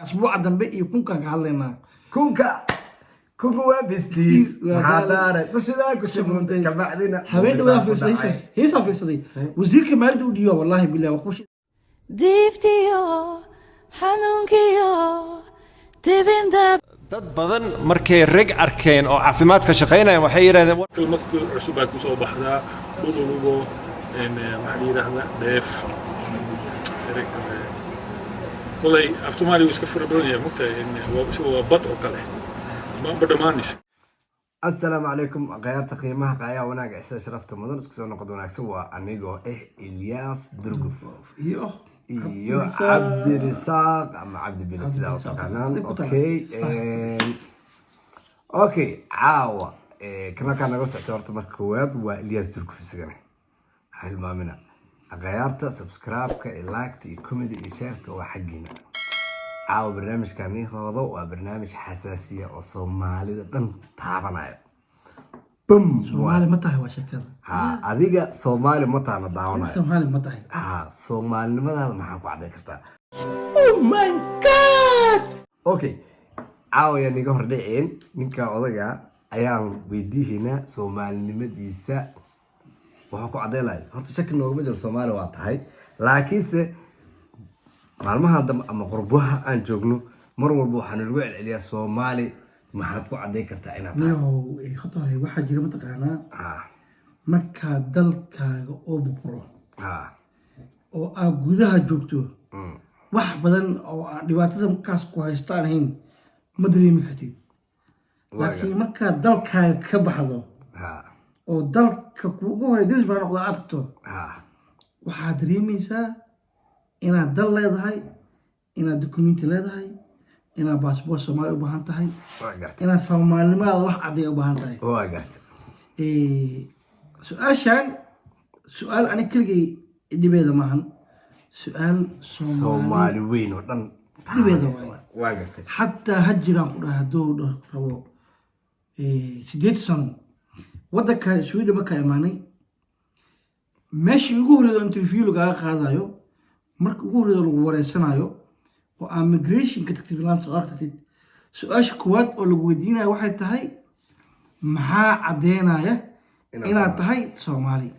أسبوع دنبي يكون كان قالنا كوكا وابستيس محاضرة كل ذا كل شيء كبعدين هبين ولا في هي صافي صدي وزير كمال دوديو والله بالله وكوش ديفتيو حنونكيو تبندا dad badan markay rag arkeen oo caafimaadka shaqeynaya waxay yiraahdeen kelmadku cusub ay ku soo baxdaa dhulugo maxaa yiraahdaa dheef kolay af Soomaaliya iska fara badan yahay mugtay waa bad oo kale ma badamaanayso. السلام عليكم غيرت قيمها قايا وناق عسى شرفت مدن اسكو سو نقدو ناق سوا انيغو الياس درغف iyo عبد الرزاق ام عبد بالسدا وتقنان اوكي عاوا كما كان نقول سعتورت مركوات والياس درغف سغنا هل مامنا غيرت سبسكرايب لايك كوميدي شير وحقنا عاو برنامج كاني هذا وبرنامج حساسية وصومالي دن تابنايو بوم صومالي متى هو شكل adiga Soomaali ma taana daawanayo Soomaali ma tahay Soomaalinimada maxaa ku cadeyn kartaa oh my god okay caawiya niga hordhicin ninka odaga ayaan weydiinaa Soomaalinimadiisa waxa ku cadeynay horta shaki noogama jiro Soomaali waa tahay laakiinse maalmaha dambe ama qurbaha aan joogno mar walba waxaan lagu celceliyaa Soomaali maxaad ku cadeyn kartaa inaad tahay khatahay waxa jira mataqaanaa marka dalkaaga oo bukro oo aad gudaha joogto wax badan oo dhibaatada kaas ku haystaan hayn ma dareemi kartid laakiin marka dalkaaga ka baxdo oo dalka kuugu hore diris baa noqdo arto waxaad dareemaysaa inaad dal leedahay inaad document leedahay inaad passport Soomaali u baahan tahay inaad Soomaalinimada wax cadeey u baahan tahay waa garta su'aal ani kaliya dibeeda maahan su'aal Soomaali weyn oo dhan dibeeda waa garta hatta hajiraan ku dhahay haduu rabo 8 sano wadanka Sweden markaa imaanay meeshii ugu horeeyay interview laga qaadayo marka ugu horeeyay lagu wareysanayo oo immigration ka tagtay bilaan soo aragtay su'aasha kuwaad oo lagu weydiinayo waxay tahay maxaa cadeynaya inaad tahay Soomaali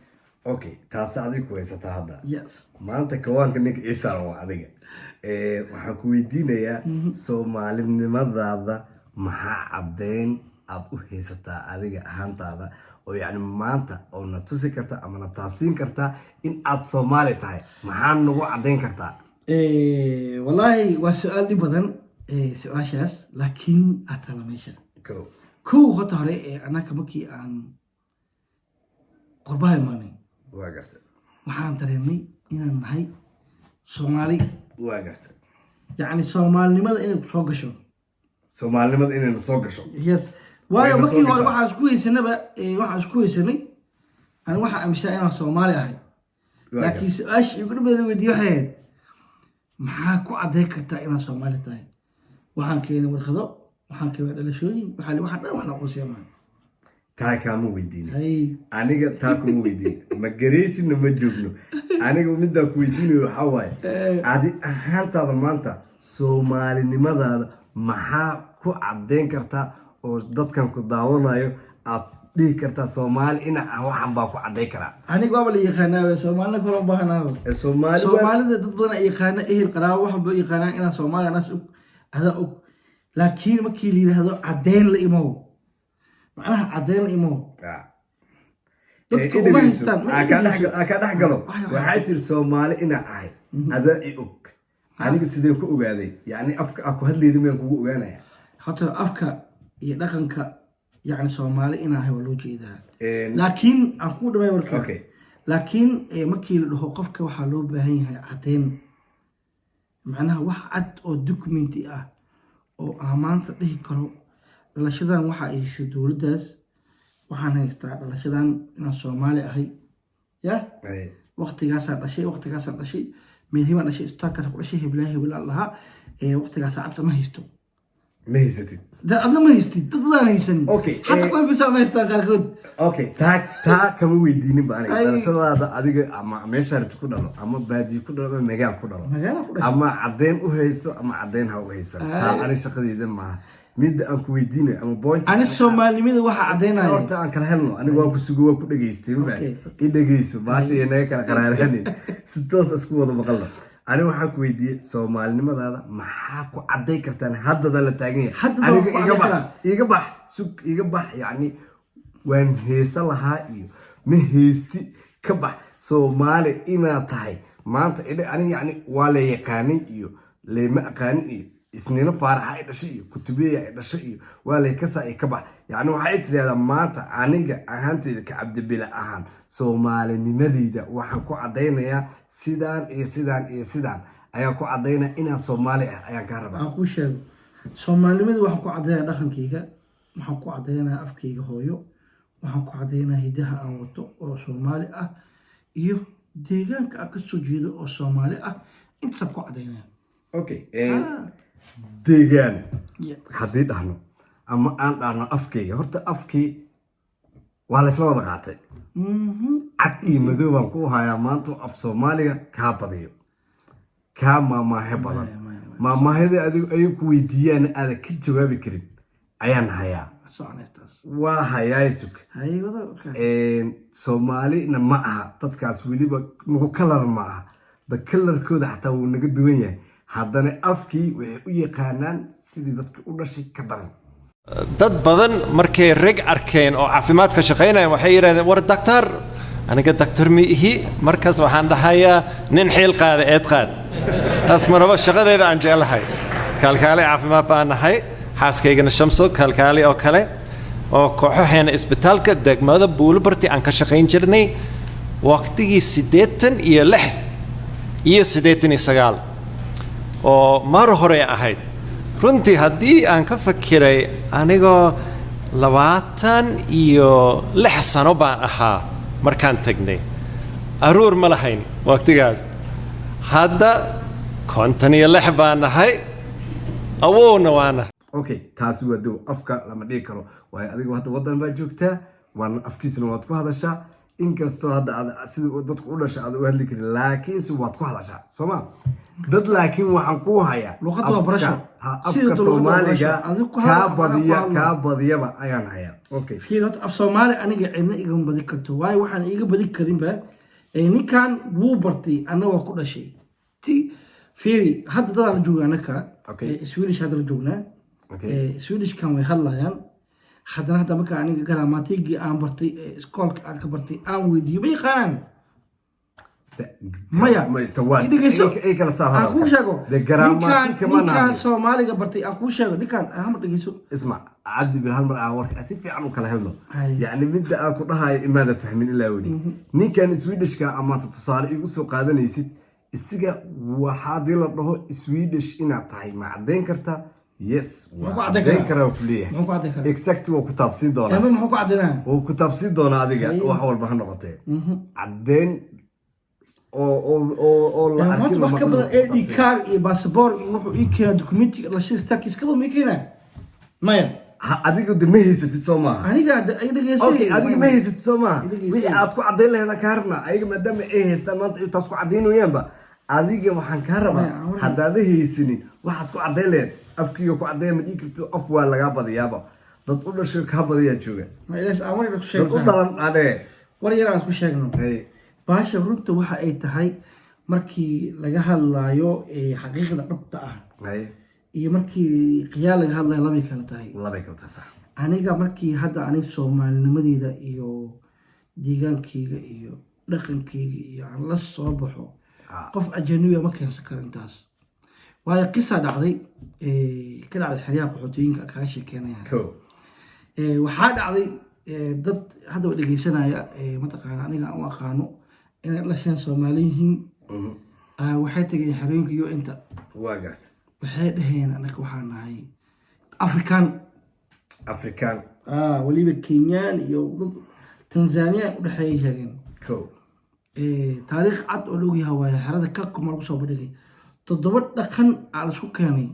okay taas adigu weysata hadda yes maanta kawaanka ninka Isaar waa adiga waxaan ku weydiinayaa Soomaalinimadaada maxaa cadeyn aad u haysataa adiga ahaantaada oo yani maanta oo na tusi karta ama na taasiin karta in aad Soomaali tahay maxaa nagu cadeyn kartaa والله وسؤال بدن سؤاشاس لكن أتلميشة كو خطرة أنا كمكي عن قربها ماني واقفت محان تريني إن هاي Soomaali واقفت يعني Soomaali لماذا إنك سوقشوا Soomaali لماذا إنك سوقشوا يس واي مكي واحد كويس إنه بقى واحد كويس إني أنا واحد مش أنا Soomaali هاي لكن سؤاش يقولوا بدو وديو حيد maxaa ku cadeyn kartaa inaad Soomaali tahay waxaan keenay warqado waxaan keenay dhalashooyin waxaan dhan wax la qorsheeyay taa kama weydiin aniga taa kuma weydiin ma gareysina ma joogno aniga midda ku weydiinayo waxa waaye adi ahaantaada maanta Soomaalinimadaada maxaa ku cadeyn kartaa oo dadkan ku daawanayo aad dhihi kartaa Soomaali ina waxan baa ku cadeyn karaa aniga waa la yaqaanaa Soomaalina kala baahanaa Soomaalida dad badan ay yaqaana ehel qaraabo wax baa yaqaanaa ina Soomaali naas hada og laakiin markii la yiraahdo cadeyn la imo macnaha cadeyn la imo dadku ma haystaan ka dhaxgalo waxay tir Soomaali ina ahay hada i og aniga sidee ku ogaaday yani afka aku hadleeyay ma kugu ogaanaya hatta afka iyo dhaqanka يعني Soomaali ina hay loo jeedaa laakiin aan ku dhamay warka laakiin markii la dhaho qofka waxa loo baahan yahay cadeyn macnaha wax cad oo document ah oo amaanta dhihi karo dhalashadan waxa ay soo dawladdaas waxaan haystaa dhalashadan ina Soomaali ahay ya waqtigaas aan dhashay meelhiban dhashay istarkaas ku dhashay heblaha hebla laha waqtigaas cad sama haysto ما هيستي ده أنا ما يستي تطلع هيسن أوكي. حتى كل بيسا ما يستاهل اوكي تا كم ويدين باني أي. سدا adiga ama meesha aad ku dhalo ama baadi ku dhalo ama magaal ku dhalo magaal ku dhalo. ama cadeen u hayso ama cadeen ha u haysan ta ani shaqadeeda ma mid aan ku weydiinay ama point أنا Soomaalimada waxa cadeynaya horta aan kala helno aniga waa ku sugo waa ku dhageystay ma i dhageyso baasha inaga kala qaraaraanin si toos isku wada maqalno ani waxaan ku weydiiyay Soomaalinimadaada maxaa ku cadeyn kartaan haddada la taagan yahay aniga iga bax sug iga bax yani waan heesa lahaa iyo ma heesti ka bax Soomaali inaad tahay maanta aniga yani waa la yaqaanay iyo leema aqaanin iyo isniina faaraxa ay dhashay iyo kutubiya ay dhashay iyo waa la ka saay ka bax yani waxa ay tiraahdaa maanta aniga ahaantayda ka cabdibila ahaan Soomaalinimadayda waxaan ku cadeynayaa sidaan iyo sidaan iyo sidaan ayaa ku cadeynaa inaan Soomaali ah ayaan ka rabaa aan ku sheego Soomaalimada waxaan ku cadeynaa dhaqankayga waxaan ku cadeynaa afkayga hooyo waxaan ku cadeynaa hidaha aan wato oo Soomaali ah iyo deegaanka aan ka soo jeedo oo Soomaali ah inta ku cadeynaa okay deegaan haddii dhahno ama aan dhahno afkayga horta afkii waa la isla wada qaatay cad iyo madow baan ku hayaa maanta af Soomaaliga kaa badiyo kaa maamaahe badan maamaahada adigu ay ku weydiiyaan aad ka jawaabi karin ayaan hayaa waa hayaa sug Soomaalina ma aha dadkaas weliba nagu kalar ma aha da kalarkooda xataa wuu naga duwan yahay haddana afkii waxay u yaqaanaan sidii dadka u dhashay ka daran dad badan markay rag arkeen oo caafimaadka shaqeynaya waxay yiraahdeen war doctor aniga doctor mi ihi markaas waxaan dhahayaa nin xeel qaada eed qaad taas maraba shaqadeeda aan jecelahay kalkaale caafimaad baan nahay xaaskaygana Shamso kalkaale oo kale oo kooxaheena isbitaalka degmada Buulbarti aan ka shaqeyn jirnay waqtigii 86 iyo 89 oo mar hore ahayd runtii haddii aan ka fakiray anigoo 26 sano baan ahaa markaan tagnay aruur ma lahayn waqtigaas hadda 56 baan nahay awowna waana okay taasi waa dow afka lama dhigi karo waayo adigu hadda wadan baa joogtaa waan afkiisna waad ku hadashaa inkastoo hadda sida dadku u dhashay aad u hadli karin laakiin si waad ku hadashaa Soomaa dad laakiin waxaan ku hayaa afka Soomaaliga ka badiyaba ayaan hayaa okay fiirot af Soomaali aniga cidna iga badi karto waayo waxaan iga badi karin ba ninkan wuu bartay anaga ku dhashay ti fiiri hadda dadaan joogaana ka Swedish hadda joognaa Swedish kan way hadlayaan haddana hadda marka aniga grammatigii aan bartay iskoolka aan ka bartay aan weydiiyay bay qaanan maya ay kala saaraan aku sheego de grammatika mana Soomaaliga bartay aku sheego ninkan aham dhageyso isma abdi bil hal mar aan warka si fiican u kala helno yaani midda aan ku dhahay imaada fahmin ilaa wadi ninkan Swedishka ama tusaale igu soo qaadanaysid isiga waxa la dhaho Swedish ina tahay ma cadeyn karta yes waa cadeyn karaa kuliya exact waa ku taabsin doona ama maxuu ku cadeynaa oo ku taabsin doona adiga wax walba ha noqotay cadeyn oo la arkin wax ka badan ID card iyo passport iyo wuxuu ii keenay documenti la shirtakiis ka badan ma keenay maya adiga ma haysatid Soomaa aniga ay dhageysay okay adiga ma haysatid Soomaa wixii aad ku cadeyn lahayd ka harna ayaga maadaama ay haystaan maanta ay taas ku cadeynayaanba adiga waxaan ka rabaa haddaad haysanin waxaad ku cadeyn lahayd afkiga ku cadeyn ma dhigi karto af waa laga badiyaaba dad u dhashay ka badiyaa jooga ma ilaas amar ku sheegay dad u dhalan ade war yar aan ku sheegno baasha runta waxa ay tahay markii laga hadlayo xaqiiqada dhabta ah iyo markii qiyaal laga hadlayo laba kala tahay sax aniga markii hadda aniga Soomaalinimadeyda iyo deegaankayga iyo dhaqankayga iyo aan la soo baxo qof ajnabi ma keensan karin taas waayo qisa dhacday ka dhacday xiriyaha qaxootiga ka sheekeynaya waxa dhacday dad hadda dhageysanaya mataqaan aniga aan aqaano in la shan Soomaaliyiin waxay tagay xiriinka iyo inta waa gartay waxay dhaheen anaga waxaan nahay Afrikaan waliba Kenyan iyo Tanzania u dhaxeeyay sheegeen taariikh cad oo loogu yahay xarada ka kuma lagu soo badhigay 7 dhaqan aan isku keenay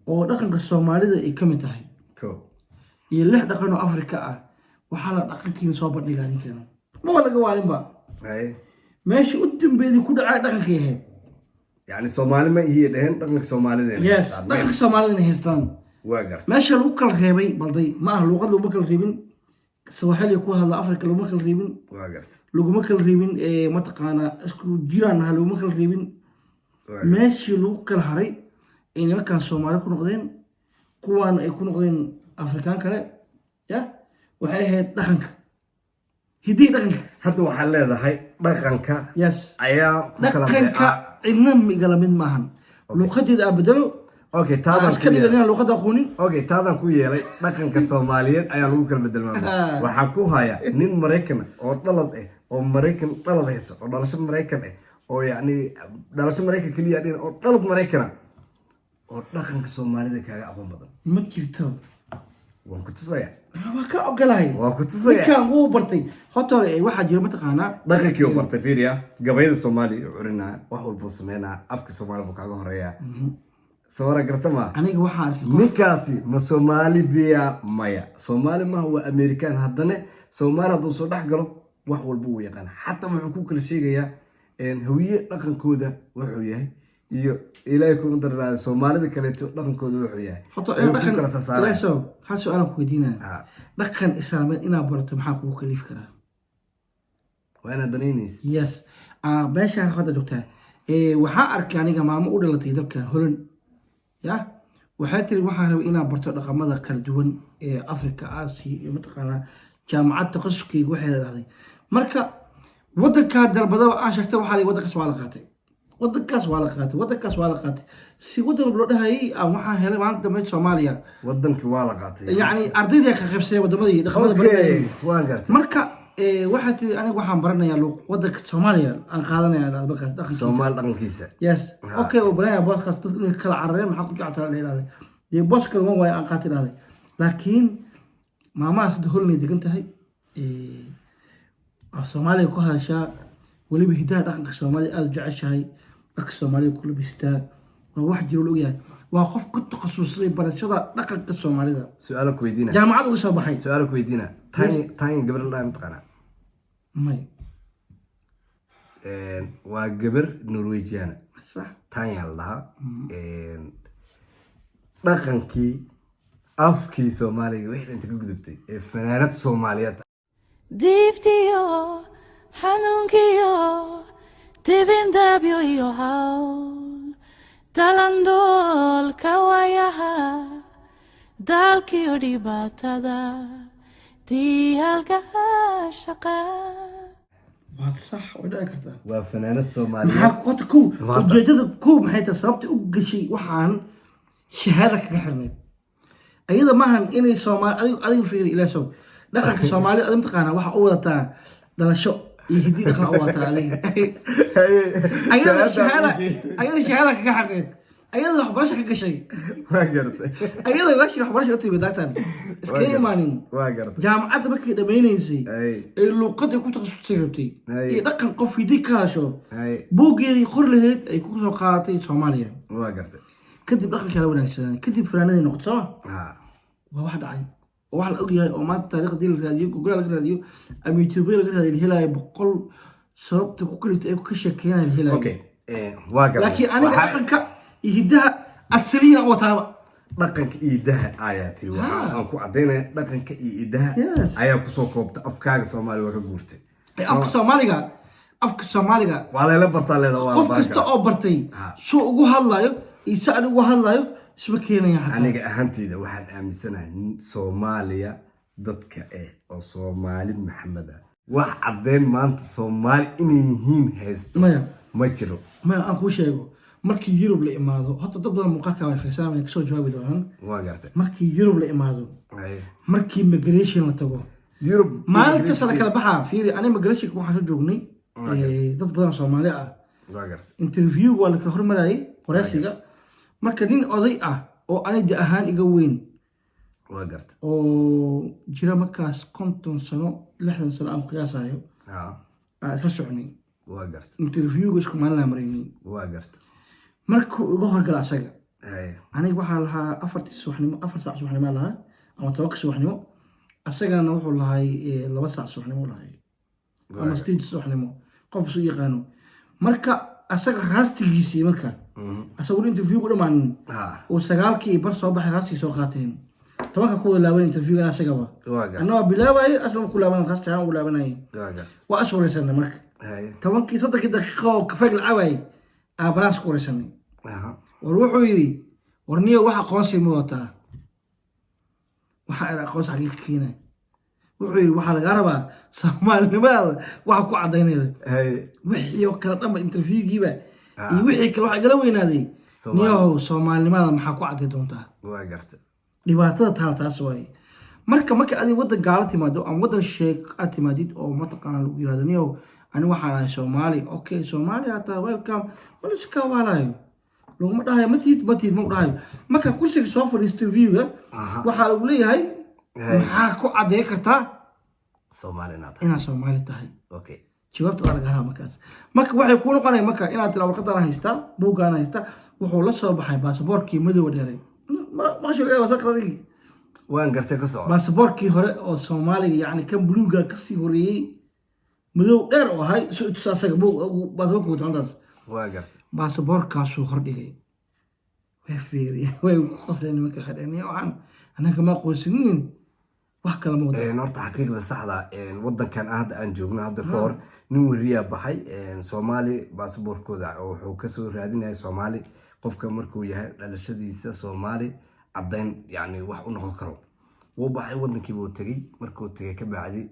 oo dhaqanka Soomaalida ay ka mid tahay iyo 6 dhaqan oo Afrika ah waxa la dhaqankiina soo bandhigaa ninkeena ma wada gawaalin ba meeshii u dambeeyay ku dhacay dhaqankii ahayd يعني Soomaali ma iyo dhaheen dhaqanka Soomaalida yes dhaqanka Soomaalida haystaan waa gartay meesha lagu kala reebay balday ma ah luqad lagu kala reebin Soomaali ku hadla Afrika lagu kala reebin waa gartay lagu kala reebin ma taqaana isku jiraan lagu kala reebin meeshii lagu kala haray in markaan Soomaali ku noqdeen kuwan ay ku noqdeen Afrikaan kale ya waxay ahayd dhaqanka hidii dhaqanka hadda waxa leedahay dhaqanka yes ayaa ku kala dhaqanka cidna migala mid maahan luqadeeda abadalo okay taadan ka dhigana luqada aqoonin okay taadan ku yeelay dhaqanka Soomaaliyeed ayaa lagu kala bedelmaa waxa ku haya nin Mareykan oo dhalad ah oo Mareykan dhalad haysto oo dhalasho Mareykan ah oo yani dhalasho Mareykan kaliya dhin oo dhalad Mareykan oo dhaqanka Soomaalida kaaga aqoon badan ma jirto waan ku tusaya waa ka ogolahay waa ku tusaya kan uu bartay hotore waxa jira ma taqaana dhaqankii uu bartay fiiriya gabayda Soomaaliya u curinaa wax walba sameeyna afka Soomaaliga kaaga horeeya sawara gartama aniga waxa arkay ninkaasi ma Soomaali biya maya Soomaali ma waa American haddana Soomaali haduu soo dhax galo wax walba uu yaqaan hatta wuxuu ku kala sheegayaa in hawiye dhaqankooda wuxuu yahay iyo ilaahay ku darnaa Soomaalida kale dhaqankooda wuxuu yahay hatta dhaqan kala saaray hal su'aal ku weydiinaa dhaqan islaameed ina barato maxaa ku kaliif karaa waana danaynaysa yes meeshaan hadda dhigtaa waxa arkay aniga maamo u dhalatay dalka Holland ya waxay tiri waxaan rabay inaan barto dhaqamada kala duwan ee Afrika Aasiya iyo mataqaana jaamacad takhasuskeyga waxay leedahay marka wadanka dalbada aan sheegtay waxa la wadankaas waa la qaatay wadankaas waa la qaatay si wadan loo dhahay aan waxaan helay maanta dambe Soomaaliya wadankii waa la qaatay yani ardayda ka qaybsay wadamadii dhaqamada okay waan gartay marka waxa tii aniga waxaan baranayaa wadanka Soomaaliya aan qaadanayaa dhaqankiisa Soomaali dhaqankiisa yes okay oo baranayaa boodkaas dad inay kala carareen maxaa ku jecel leeyahay dee booska waan way aan qaatay dhaaday laakiin maamaha sida holnay degan tahay Soomaaliya ku hadashaa waliba hidaha dhaqanka Soomaaliya aad u jeceshahay dhaqanka Soomaaliya ku labistaa waa wax jiro loo yahay waa qof ku takhasusay barashada dhaqanka Soomaalida su'aal ku weydiina jaamacad uga soo baxay su'aal ku weydiina tani gabar la imtixaana may waa gabar Norwegian صح tani Allah dhaqankii afkii Soomaaliga wixii inta ka gudubtay ee fanaanad Soomaaliyeed Diftiyo xanuunkiyo dibindabyo iyo hawl dalandoolka waayaha dalkiyo dhibaatada diihalka shaqa waa sax way dhici kartaa waa fanaanad Soomaaliyeed maxaa wata ku ujeedada ku maxay tahay sababta u gashay waxaan shahaada kaga xirnayd ayada maahan inay Soomaali adigu fiiri ilaa soo dhaqanka Soomaaliyeed aad taqaana waxa uu wadataa dhalasho iyo hidii dhaqan uu wadataa adiga ayada shahaada kaga xirnayd ayada waxbarasho ka gashay waa gartay ayada waxbarasho u timid dagtan iska imaanin waa gartay jaamacadda markay dhameynaysay ee luqad ay ku takhasusay rabtay iyo dhaqan qof hidii ka hasho buugeedii qor lahayd ay ku soo qaadatay Soomaaliya waa gartay kadib dhaqanka la wanaagsan kadib fanaanadii noqoto waa wax dhacay wax la ogyahay oo maanta taariikhdii la raadiyo Google la raadiyo ama YouTube la raadiyo helay 100 sababta ku kaliftay ay ku sheekeeyaan helay okay waa gartay laakiin aniga dhaqanka hidaha asaliya oo taaba dhaqanka iidaha ayaa tiri waxa aan ku cadeynaa dhaqanka iidaha ayaa ku soo koobta afkaaga Soomaaliga waa ka guurtay afka Soomaaliga waa la bartaa leedahay qof kasta oo bartay soo ugu hadlayo isa ugu hadlayo isma keenaya aniga ahaantayda waxaan aaminsanahay Soomaaliya dadka oo Soomaali Maxamed wax cadeyn maanta Soomaali inay yihiin haysto ma jiro ma aan ku sheego markii Europe la imaado hadda dad badan muuqaalka way fiirsanayaan ka soo jawaabi doonaan waa gartay markii Europe la imaado markii migration la tago Europe maalinta sala kala baxa fiiri aniga migration waxa soo joognay dad badan Soomaali ah waa gartay interview wala ka hormarayay waraysiga marka nin oday ah oo anidi ahaan iga weyn waa gartay oo jira markaas 50 sano 60 sano aan qiyaasayo isla socnay waa gartay interview isku maalin la marinay waa gartay markuu uga horgal asaga aniga waxaan lahaa 4 subaxnimo 4 saac subaxnimo lahaa ama 10 subaxnimo asagana wuxuu lahay 2 saac subaxnimo lahay ama 6 subaxnimo qof soo yaqaano marka asaga raastigiisii marka asagu interview ku dhamaanin oo 9kii bar soo baxay raastii soo qaateen 10ka ku laaban interview asagaba anoo bilaabay aslan ku laaban raastii aan u laabanay waa aswaraysan marka 10kii 3 daqiiqo kafeeg lacaway abraas ku waraysanay war wuxuu yiri warniyo waxa qoonsi ma wataa waxa ay qoonsi xaqiiqi keenay wuxuu yiri waxa laga rabaa Soomaalnimada waxa ku cadeynayda wixii oo kala dhanba interviewgiiba iyo wixii kale waxa gala weynaaday niyo Soomaalnimada maxaa ku cadeey doontaa waa gartay dhibaatada taas way marka adiga wadan gaala timaado ama wadan sheek aad timaadid oo mataqaan lagu yiraahdo niyo ani waxaan ahay Soomaali okay Soomaali hata welcome waliska walayo laguma dhahayo matid ma dhahayo marka kursiga soo fadhiisto interviewga waxa lagu leeyahay maxaa ku cadeey kartaa inaad Soomaali tahay okay jawaabta laga rabaa marka waxay ku noqonayaan marka inaad tiro warqadana haysta buugaana haysta wuxuu la soo baxay baasaboorkii madow dheeray ma shaqeeyo wasaqadii waan gartay ka soo baasaboorkii hore oo Soomaaliga yani kan buluuga ka sii horeeyay madow dheer oo ahay soo tusaasaga baasaboorkii wadontaas waa gartay baasaboorkaasuu hordhigay way fiiriyay way qosleen marka xadhaniyo waxaan anaga ma qoysinin wax kala ma wada horta xaqiiqda saxda wadankan hadda aan joogno hadda ka hor nin wariya baxay Soomaali baasaboorkooda oo wuxuu ka soo raadinayay Soomaali qofka markuu yahay dhalashadiisa Soomaali cadeyn yani wax u noqon karo wuu baxay wadankii buu tagay markuu tagay ka bacdi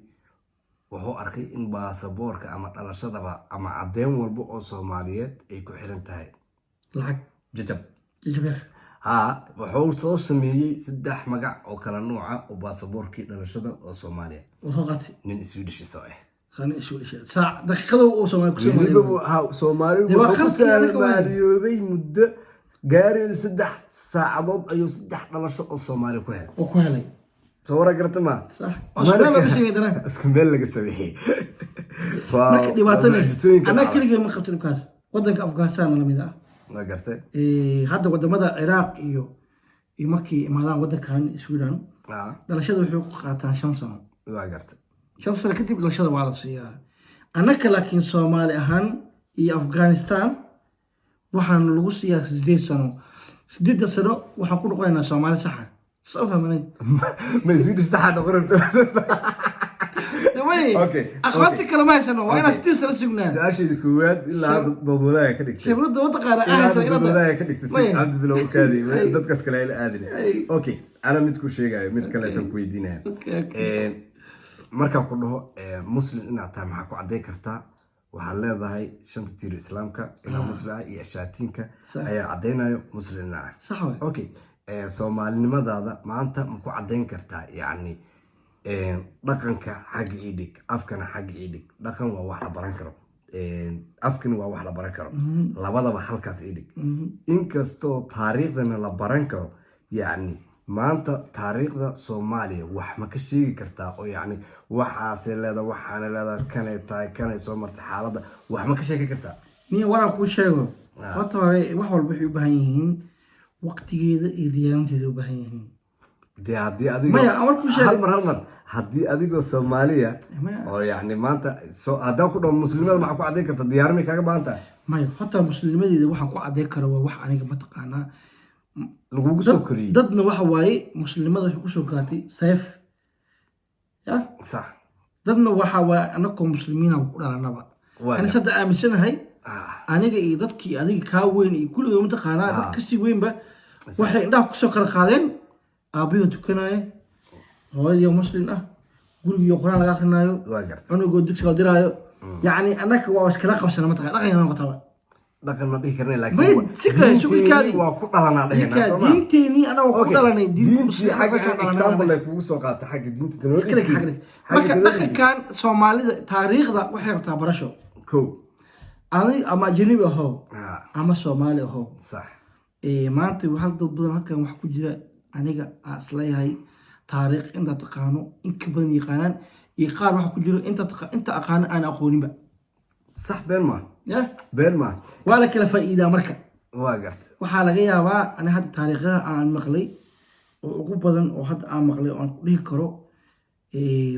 wuxuu arkay in baasaboorka ama dhalashadaba ama cadeyn walba oo Soomaaliyeed ay ku xiran tahay lacag jajab wuxuu soo sameeyay 3 magac oo kala nooc ah oo baasaboorkii dhalashada oo Soomaaliya wuxuu qatay nin Swedish soo saac daqiiqado oo Soomaali ku Soomaaliya wuxuu ku Soomaaliyoobay muddo gaaray 3 saacadood ayuu 3 dhalasho oo Soomaali ku helay صورة قرت ما صح اسمه لك سمي درا اسمه لك سمي marka dhibaatana ana kaliya ma qabtin kaas wadanka Afghanistan la mid ah ma gartay hadda wadamada Iraq iyo markii imaadaan wadankan Sweden dhalashada wuxuu ku qaataan 5 sano waa gartay 5 sano kadib dhalashada waa la siiyaa anaka laakiin Soomaali ahaan iyo Afghanistan waxaan lagu siiyaa 8 sano 8 sano waxaan ku noqonaynaa Soomaali sax ah صفها ما يزيد استحد غرفت اوكي اخواتي كلمه سنه وانا 6 سنه سجنان ساشي الكويت الا هذا ضوضايا كدغتي شبرد ودقاره احسن الى ضوضايا كدغتي عبد بلو كادي ددكاس كلا الى ادري اوكي انا ميدكو شيغاي ميد كلا tan weydiinaa marka ku dhaho muslim inaad tahay maxaa ku cadeey kartaa waxa leedahay shanta tiir islaamka ila muslim iyo ashaatinka ayaa cadeynayo muslimna صح اوكي Soomaalinimadaada maanta ma ku cadeyn kartaa yani dhaqanka xaq idig afkana xaq idig dhaqan waa wax la baran karo afkana waa wax la baran karo labadaba halkaas idig inkastoo taariikhdana la baran karo yani maanta taariikhda Soomaaliya wax ma ka sheegi kartaa oo yani waxaas leedahay waxaana leedahay kanay soo martay xaaladda wax ma ka sheegi kartaa ni waran ku sheego wato wax walba waxay u baahan yihiin waqtigeeda iyo diyaanteeda u baahan yihiin haddii adigo hal mar haddii adigoo Soomaaliya oo yani maanta haddaan ku dhaho muslimada maxaa ku cadeyn karta diyaarmay kaaga baahan tahay maya hataa muslimadeeda waxaan ku cadeyn karo waa wax aniga mataqaanaa lagugu soo koriyey dadna waxa waaye muslimada waxay ku soo gaartay sayf ya sax dadna waxa waaye anakoo muslimiina ku dhalanaba ani sadda aaminsanahay aniga iyo dadkii adiga ka weyn iyo kulligood mataqaanaa dad kasii weynba waxay indhaha ku soo kala qaadeen aabiyo tukanaaye hooyo muslim ah guriga quraan laga akhrinayo cunugoo dugsiga diraayo yani anaka waa iskala qabsana mataqaan dhaqan ma qotaba dhaqan ma dhihi karnay laakiin waa ku dhalanaa dhahayna Soomaa diinteeni ana waa ku dhalanay diintii xagga example ay kugu soo qaatay xagga diinta marka dhaqankan Soomaalida taariikhda waxay rabtaa barasho ani ama ajnabi aho ama Soomaali aho صح maanta waxa dad badan halkan wax ku jira aniga aslayahay taariikh inta taqaano in ka badan yaqaan iyo qaar wax ku jira inta aqaan aan aqooninba صح been ma ya been ma wala kala faa'iida marka waa gartay waxaa laga yaabaa ani hadda taariikhada aan maqlay oo ugu badan oo hadda aan maqlay oo aan ku dhihi karo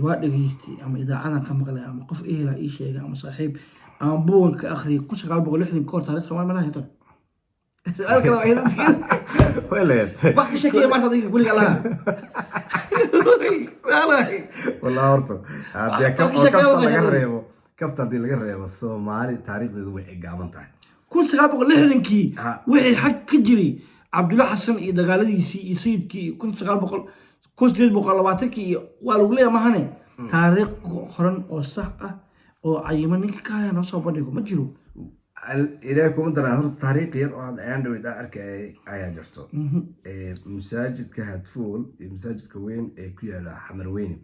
waa dhegaystay ama idaacadan ka maqlay ama qof ehela ii sheegay ama saaxiib ama buugan ka akhriyay 1960 ka hor taariikh Soomaali malaha hito su'aal kale waa idin walaad wax ka sheekay ma hadda guriga Allah والله horto hadii kafta laga reebo kafta hadii laga reebo Soomaali taariikhdeedu way gaaban tahay 1960kii wixii xaq ka jiray Cabdulla Xasan iyo dagaaladiisii iyo sayidkii 1920kii waa lagu leeyahay mahane taariikh qoran oo sax ah oo cayiman ninka ka hayno soo bandhigo ma jiro ilaa kuma daraa horta taariikh yar oo aan dhawayda arkay ayaa jirto masaajidka Hadfuul iyo masaajidka weyn ee ku yaala Xamarweyne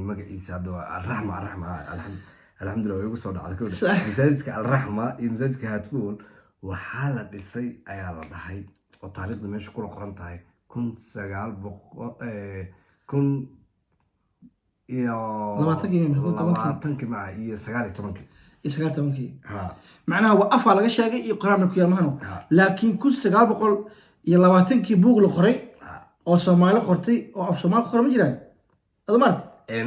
magaciisa hadda Al-Rahma alxamdulillah way ugu soo dhacday kooda masaajidka Al-Rahma iyo masaajidka Hadfuul waxaa la dhisay ayaa la dhahay oo taariikhda meesha ku qoran tahay 1919 معناها وقفها لغا شيغay iyo qaraarna ku yaalmahano laakiin 1920kii buug la qoray oo Soomaali qortay oo af Soomaali qoray ma jiraan adamaad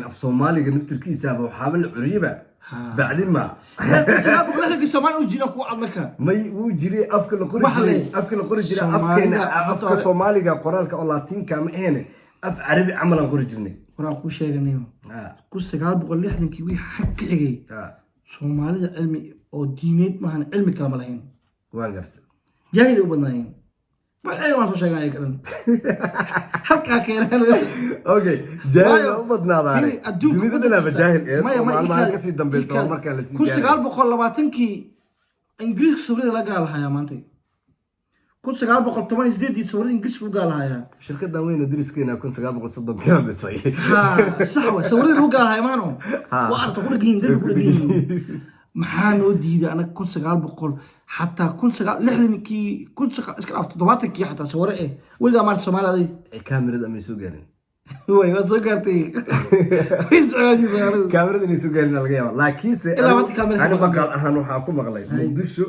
af Soomaaliga naftirkiisa waxa la curiba بعدين ما بقول لك الصومال وجينا كو عمرك ما وجري افك القرجري افك القرجري افكنا افك الصومالي قرالك او لاتين كام هنا اف عربي عملا قرجرني قران كو شيغنيو كو 1960 وي حق خيغي صوماليدا علمي او دينيد ما هن علمي كلام لهين وان قرت جاي لو بدناين waxay ma soo sheegay karan halka keenay okay jaahil u badnaadaan dunida dhanaba jaahil ee maalmaha ka sii dambeeyay marka la sii gaaray 1920kii ingiriis Soomaaliya la gaalahay maanta 1918 Soomaaliya ingiriis u gaalahay shirkadda weyn oo driskeena 1930 ka dhisay ha sax waa Soomaaliya u gaalahay maano waa arta ku dhigin maxaa noo diiday anaga 1900 حتى كنت 1960kii 1970kii حتى sawirro weligaa maanta Soomaaliya ay kaamirada ma soo gaarin way soo gaartay kaamirada inay soo gaarin laga yaabaa laakiin se ana maqal ahaan waxa ku maqlay Muqdisho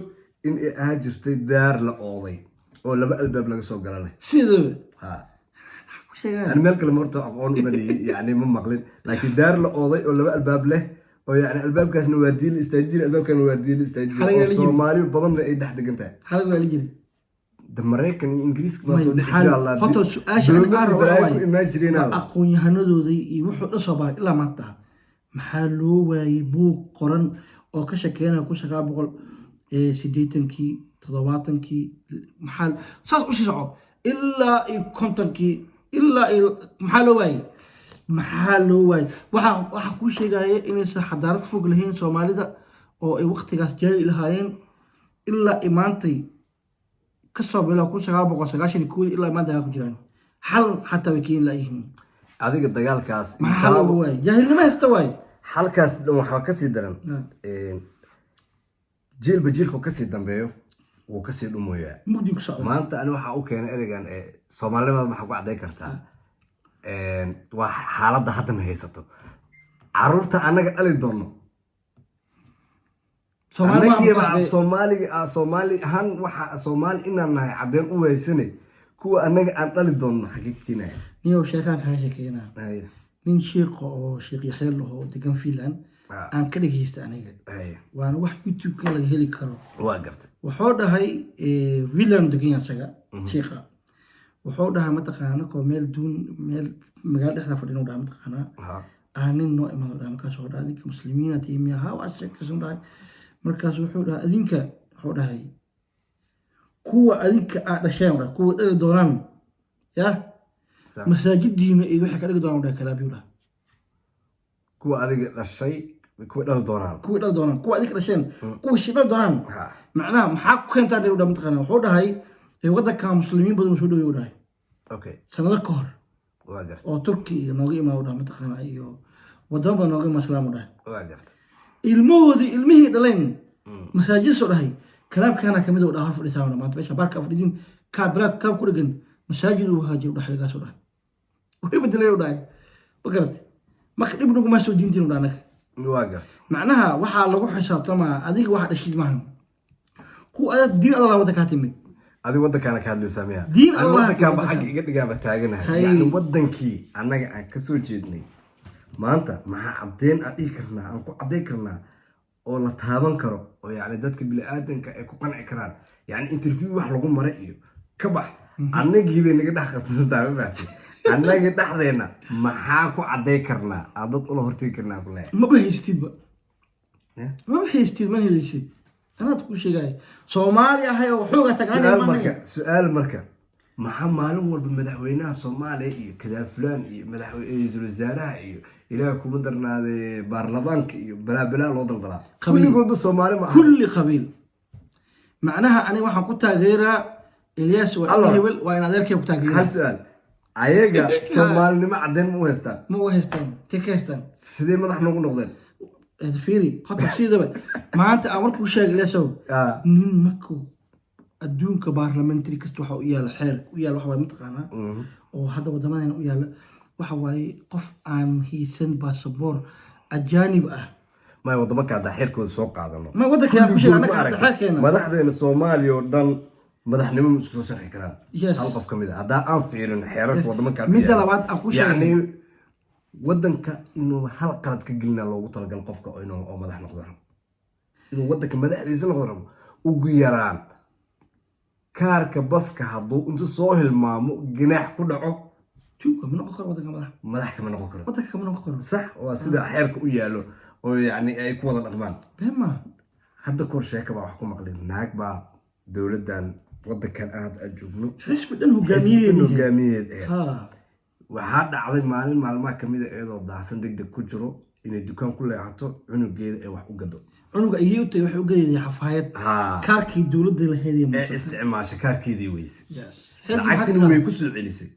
in ay jirtay daar la ooday oo laba albaab laga soo galay sidoo ha أنا مالك المرتو أقول مني يعني من مقلن لكن دار الأوضي ولا بقى الباب له ويعني الباب كاس نوردي الاستاجير الباب كان نوردي الاستاجير الصومالي وبضن اي تحت قنتها حلقة اللي جري دمريك كان انجليز ما سو دحجي الله خطر سؤال انا ما جرينا اقون يهنودودي وحو دسبا الا ما تا محلو واي بوق قرن oo ka shakeena 1980kii 70kii maxal saas u sii soco ilaa 50kii ilaa maxal waay waxa ku sheegaya inay xadaarad fog lahayn Soomaalida oo ay waqtigaas jaay lahaayeen ilaa imaantay ka soo bilaa 1990 ilaa maanta ku jiraan hal xataa way keen laayihiin adiga dagaalkaas maxal waay jaahilnimo hasta waay halkaas waxa ka sii daran jiilba jiilku ka sii dambeeyo wuu ka sii dhumoyaa mugdi ku socdo maanta ani waxa uu keenay erigan Soomaalida waxa ku caday kartaa waa xaaladda hadda ma haysato caruurta anaga dhali doono Soomaali ahaan waxa Soomaali inaan nahay cadeen u weysanay kuwa anaga aan dhali doono xaqiiqinaya niyo sheekan ka sheekayna nin sheekh oo sheekh Yaxya oo degan Finland aan ka dhageysta aniga waan wax YouTube ka laga heli karo waa gartay wuxuu dhahay Finland degan asaga sheekha wuxuu dhahay mataqaana ko meel duun meel magaal dhexda fadhino dhahay mataqaana aanin noo imaado dhahay markaas oo dhahay dadka muslimiina tiimiyaha waa sheekaysan dhahay markaas wuxuu dhahay adinka wuxuu dhahay kuwa adinka dhasheen dhahay kuwa dhali doonaan ya masaajidiina iyo waxa ka dhigi doonaan dhahay kalaabiyo dhahay kuwa adiga dhashay kuwa dhali doonaan kuwa adinka dhasheen kuwa shibal doonaan macnaha maxaa ku keentaa dhahay mataqaana wuxuu dhahay waddanka muslimiin badan soo dhaweeyo dhahay okay sanado ka hor waa gartay oo Turki nooga imaado dhahay mataqaana iyo waddan badan nooga islaam dhahay waa gartay ilmihii dhaleen masaajid soo dhahay kalaamkana kamid oo dhahay fadhiisana maanta meesha barka fadhiin ka black ka ku dhagan masaajid uu haajir dhahay laga soo dhahay way bedelay dhahay bagartay marka dib ugu ma soo diintiin dhahay waa gartay macnaha waxa lagu xisaabtamaa adiga waxa dhashid maahan kuwa aad diin Allah wada ka timid adi waddankaana ka hadlayo saamiya Diin Ani Allah waddankaan ba waddanka. xagga iga dhigaaba taaganahay Hay. yacni waddankii annaga aan ka soo jeednay maanta maxaa caddeyn aan dhihi karnaa aan ku caddeyn karnaa oo la taaban karo oo yacni dadka bini'aadanka ay ku qanci karaan yacni interview wax lagu maray iyo ka bax annagii bay naga dhex qatantaa ma fahtay annagii dhexdeenna maxaa ku cadday karnaa aan dad ula hortegi karnaa ku leeyahay ma bahaystidba Yeah. ma bahaystid ma helisid anaad ku sheegay Soomaali ahay oo xooga su-aal marka maxaa maalin walba madaxweynaha Soomaaliya iyo kadaafulaan iyo madaxweynaha wasaaraha iyo ilaaha kuma darnaade baarlamaanka iyo balaa loo daldalaa kulligoodba Soomaali ma aha kulli qabiil macnaha aniga waxaan ku taageeraa Ilyas Allah. Hebel waa in adeerkay ku hal taageeraa su-aal ayaga Soomaalinimo caddeyn ma u haystaan ma u haystaan tekeystaan sidee madax noogu noqdeen fiiri qofka sidaba maanta aan markuu sheegay Ilyasow Ah. nin markuu adduunka parliamentary kasta waxa u yaala xeer u yaala waxa waaye mataqaanaa oo hadda wadamadeena u yaala waxa waaye qof aan haysan baasaboor ajaanib ah may wadamo ka hadda xeerkooda soo qaadano ma waddanka yaa ku sheegay Kulligood ma anaga aragtay. xeerkeena madaxdeena Soomaaliya oo dhan madaxnimo ma isku soo sharxi karaan Yes. hal qof ka mid ah haddaa aan fiirin xeerarka wadamo ka Midda labaad aan ku sheegay. yacni waddanka inuu hal qalad ka gelina loogu talagal qofka oo inuu oo madax noqdo rabo inuu waddanka madaxdiisa noqdo rabo ugu yaraan kaarka baska hadduu intu soo hilmaamo ganaax ku dhaco tuuga ma noqon karo waddanka madax madax kama noqon karo waddanka kama noqon karo sax waa sida xeerka u yaalo oo yacni ay ku wada dhaqmaan bema hadda kor sheeka baa wax ku maqlin naag baa dowladdan waddankan aad joogno xisbi dhan xisbigan hogaamiyeed hogaamiyeed ee ha waxaa dhacday maalin maalmaha kamid a iyadoo daahsan degdeg ku jiro inay dukaan ku leexato cunugeeda ee wax u gado cunuga iyo utay waxay u geeyay xafaayad haa kaarkii dowladda la heeday ee isticmaasha kaarkeedii weyse yes lacagtina way ku soo celisay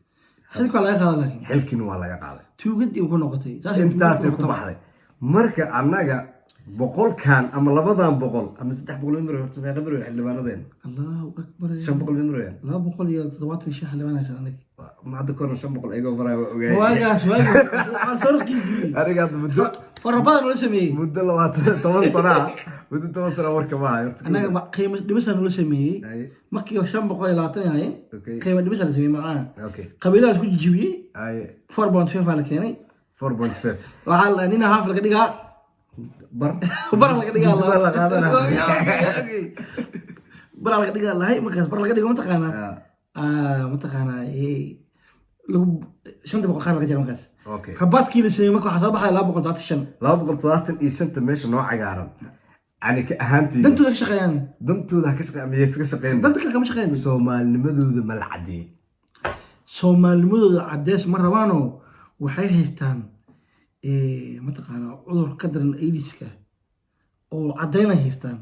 xilka laga qaadan laakiin xilkiina waa laga qaaday tuugadii ku noqotay intaasay ku baxday marka annaga boqolkan ama labadan boqol ama 300 miro horta meeqa miro xildhibaanadeen Allahu akbar 500 miro 270 xildhibaan haysan aniga ma hadda kor 500 ayagoo faraa ogaay waagaas aan soo raqiisay aniga hadda muddo farabadan wala sameeyay muddo 10 sano muddo 10 sano warka ma hayo anaga qiimo dhimisaan wala sameeyay Ay. markii 520 yahay Okay. qiimo dhimisaan sameeyay macaan Okay. qabiiladaas ku jijibiyay ay 4.5 la keenay 4.5 waxaa la nina haaf laga dhigaa bar bar laga dhigaa Muddo baa la qaadanaa. bar laga dhigaa lahay markaas bar laga dhigo mataqaanaa mataqaanaa lagu 500 qaar laga jaro markaas Okay. rabaadkii la sameeyay marka waxaa soo baxay 225 275 meesha noo cagaaran ani ka ahaantii dantooda ka shaqeeyaan dantooda ka shaqeeyaan miyay iska shaqeeyaan danta kale kama shaqeeyaan Soomaalinimadooda ma la cadeeyay Soomaalnimadooda cadeys ma rabaanoo waxay haystaan mataqaanaa cudur ka daran AIDS-ka oo cadeynay haystaan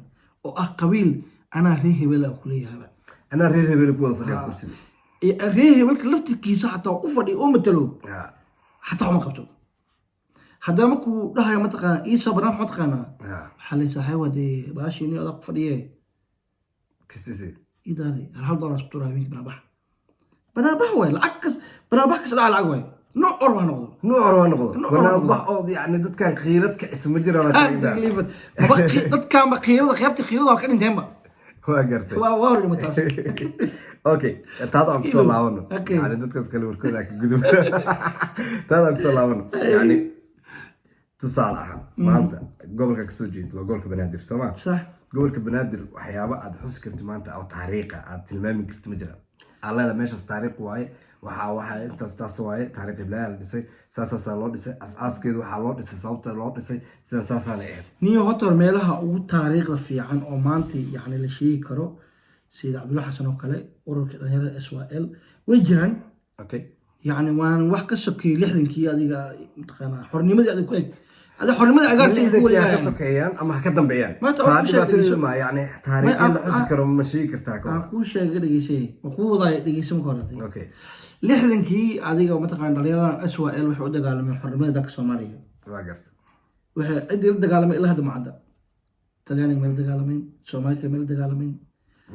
oo ah qabiil anaa reer hebel ku leeyahay ana reer hebel ku wada fadhiya kursiga reer hebelka laftirkiisa xataa u fadhiyo oo matalo ha xataa uma qabto haddana markuu dhahayo mataqaanaa ii soo banaan mataqaanaa ha waxaa la saxay wade baashini adag ku fadhiye kistisi idaadi hal dollar isku turaa habeenkii banaabax waay lacag kas banaabax kas dhaca lacag waay nooc or waa noqdo nooc waa noqdo Nooc banaan waa bax oo yacni dadkan qiirad ka isma jiraan oo taagda dadkaanba qiirada qaybta qiirada waa ka dhinteenba waa gartay waa hor dhimataas okay taada aan kusoo laabano Okay. yani dadkaas kale warkooda ka gudub taada aan kusoo laabano yani tusaale ahaan maanta gobolka kasoo jeedo waa gobolka banaadir soomaa sax gobolka banaadir waxyaaba aad xusi karti maanta oo taariikha aad tilmaami karti ma jiraan allada meeshaas taariikh waaye waxaa intaas taas waaye taariikh iblaaha la dhisay saasaa loo dhisay asaaskeedu waxaa loo dhisay sababta loo dhisay sida saasaana ahayd niyo hotor meelaha ugu taariikhda fiican oo maanta yani la sheegi karo sida cabdulla xasan oo kale ururka dhalinyarada SYL way jiraan okay yani waan wax ka sokeeyay 60kii adiga mataqaanaa xornimadii adiga ku eg adiga xornimadii agaartay ku ka leeyahay sokeeyaan ama ha ka dambeeyaan Maanta oo taa ku sheegay dhibaatada ma yani taariikh la xusi karo ma sheegi kartaa ka aan ku sheegay dhageysay ma ku wadaay dhageysan ka horatay okay 60kii adiga mataqaanaa dhalinyarada SYL waxay u dagaalameen xornimada dalka Soomaaliya waa garta waxay cidii la dagaalamay ilaa hadda macada talyaaniga meel dagaalameen Soomaaliya meel dagaalameen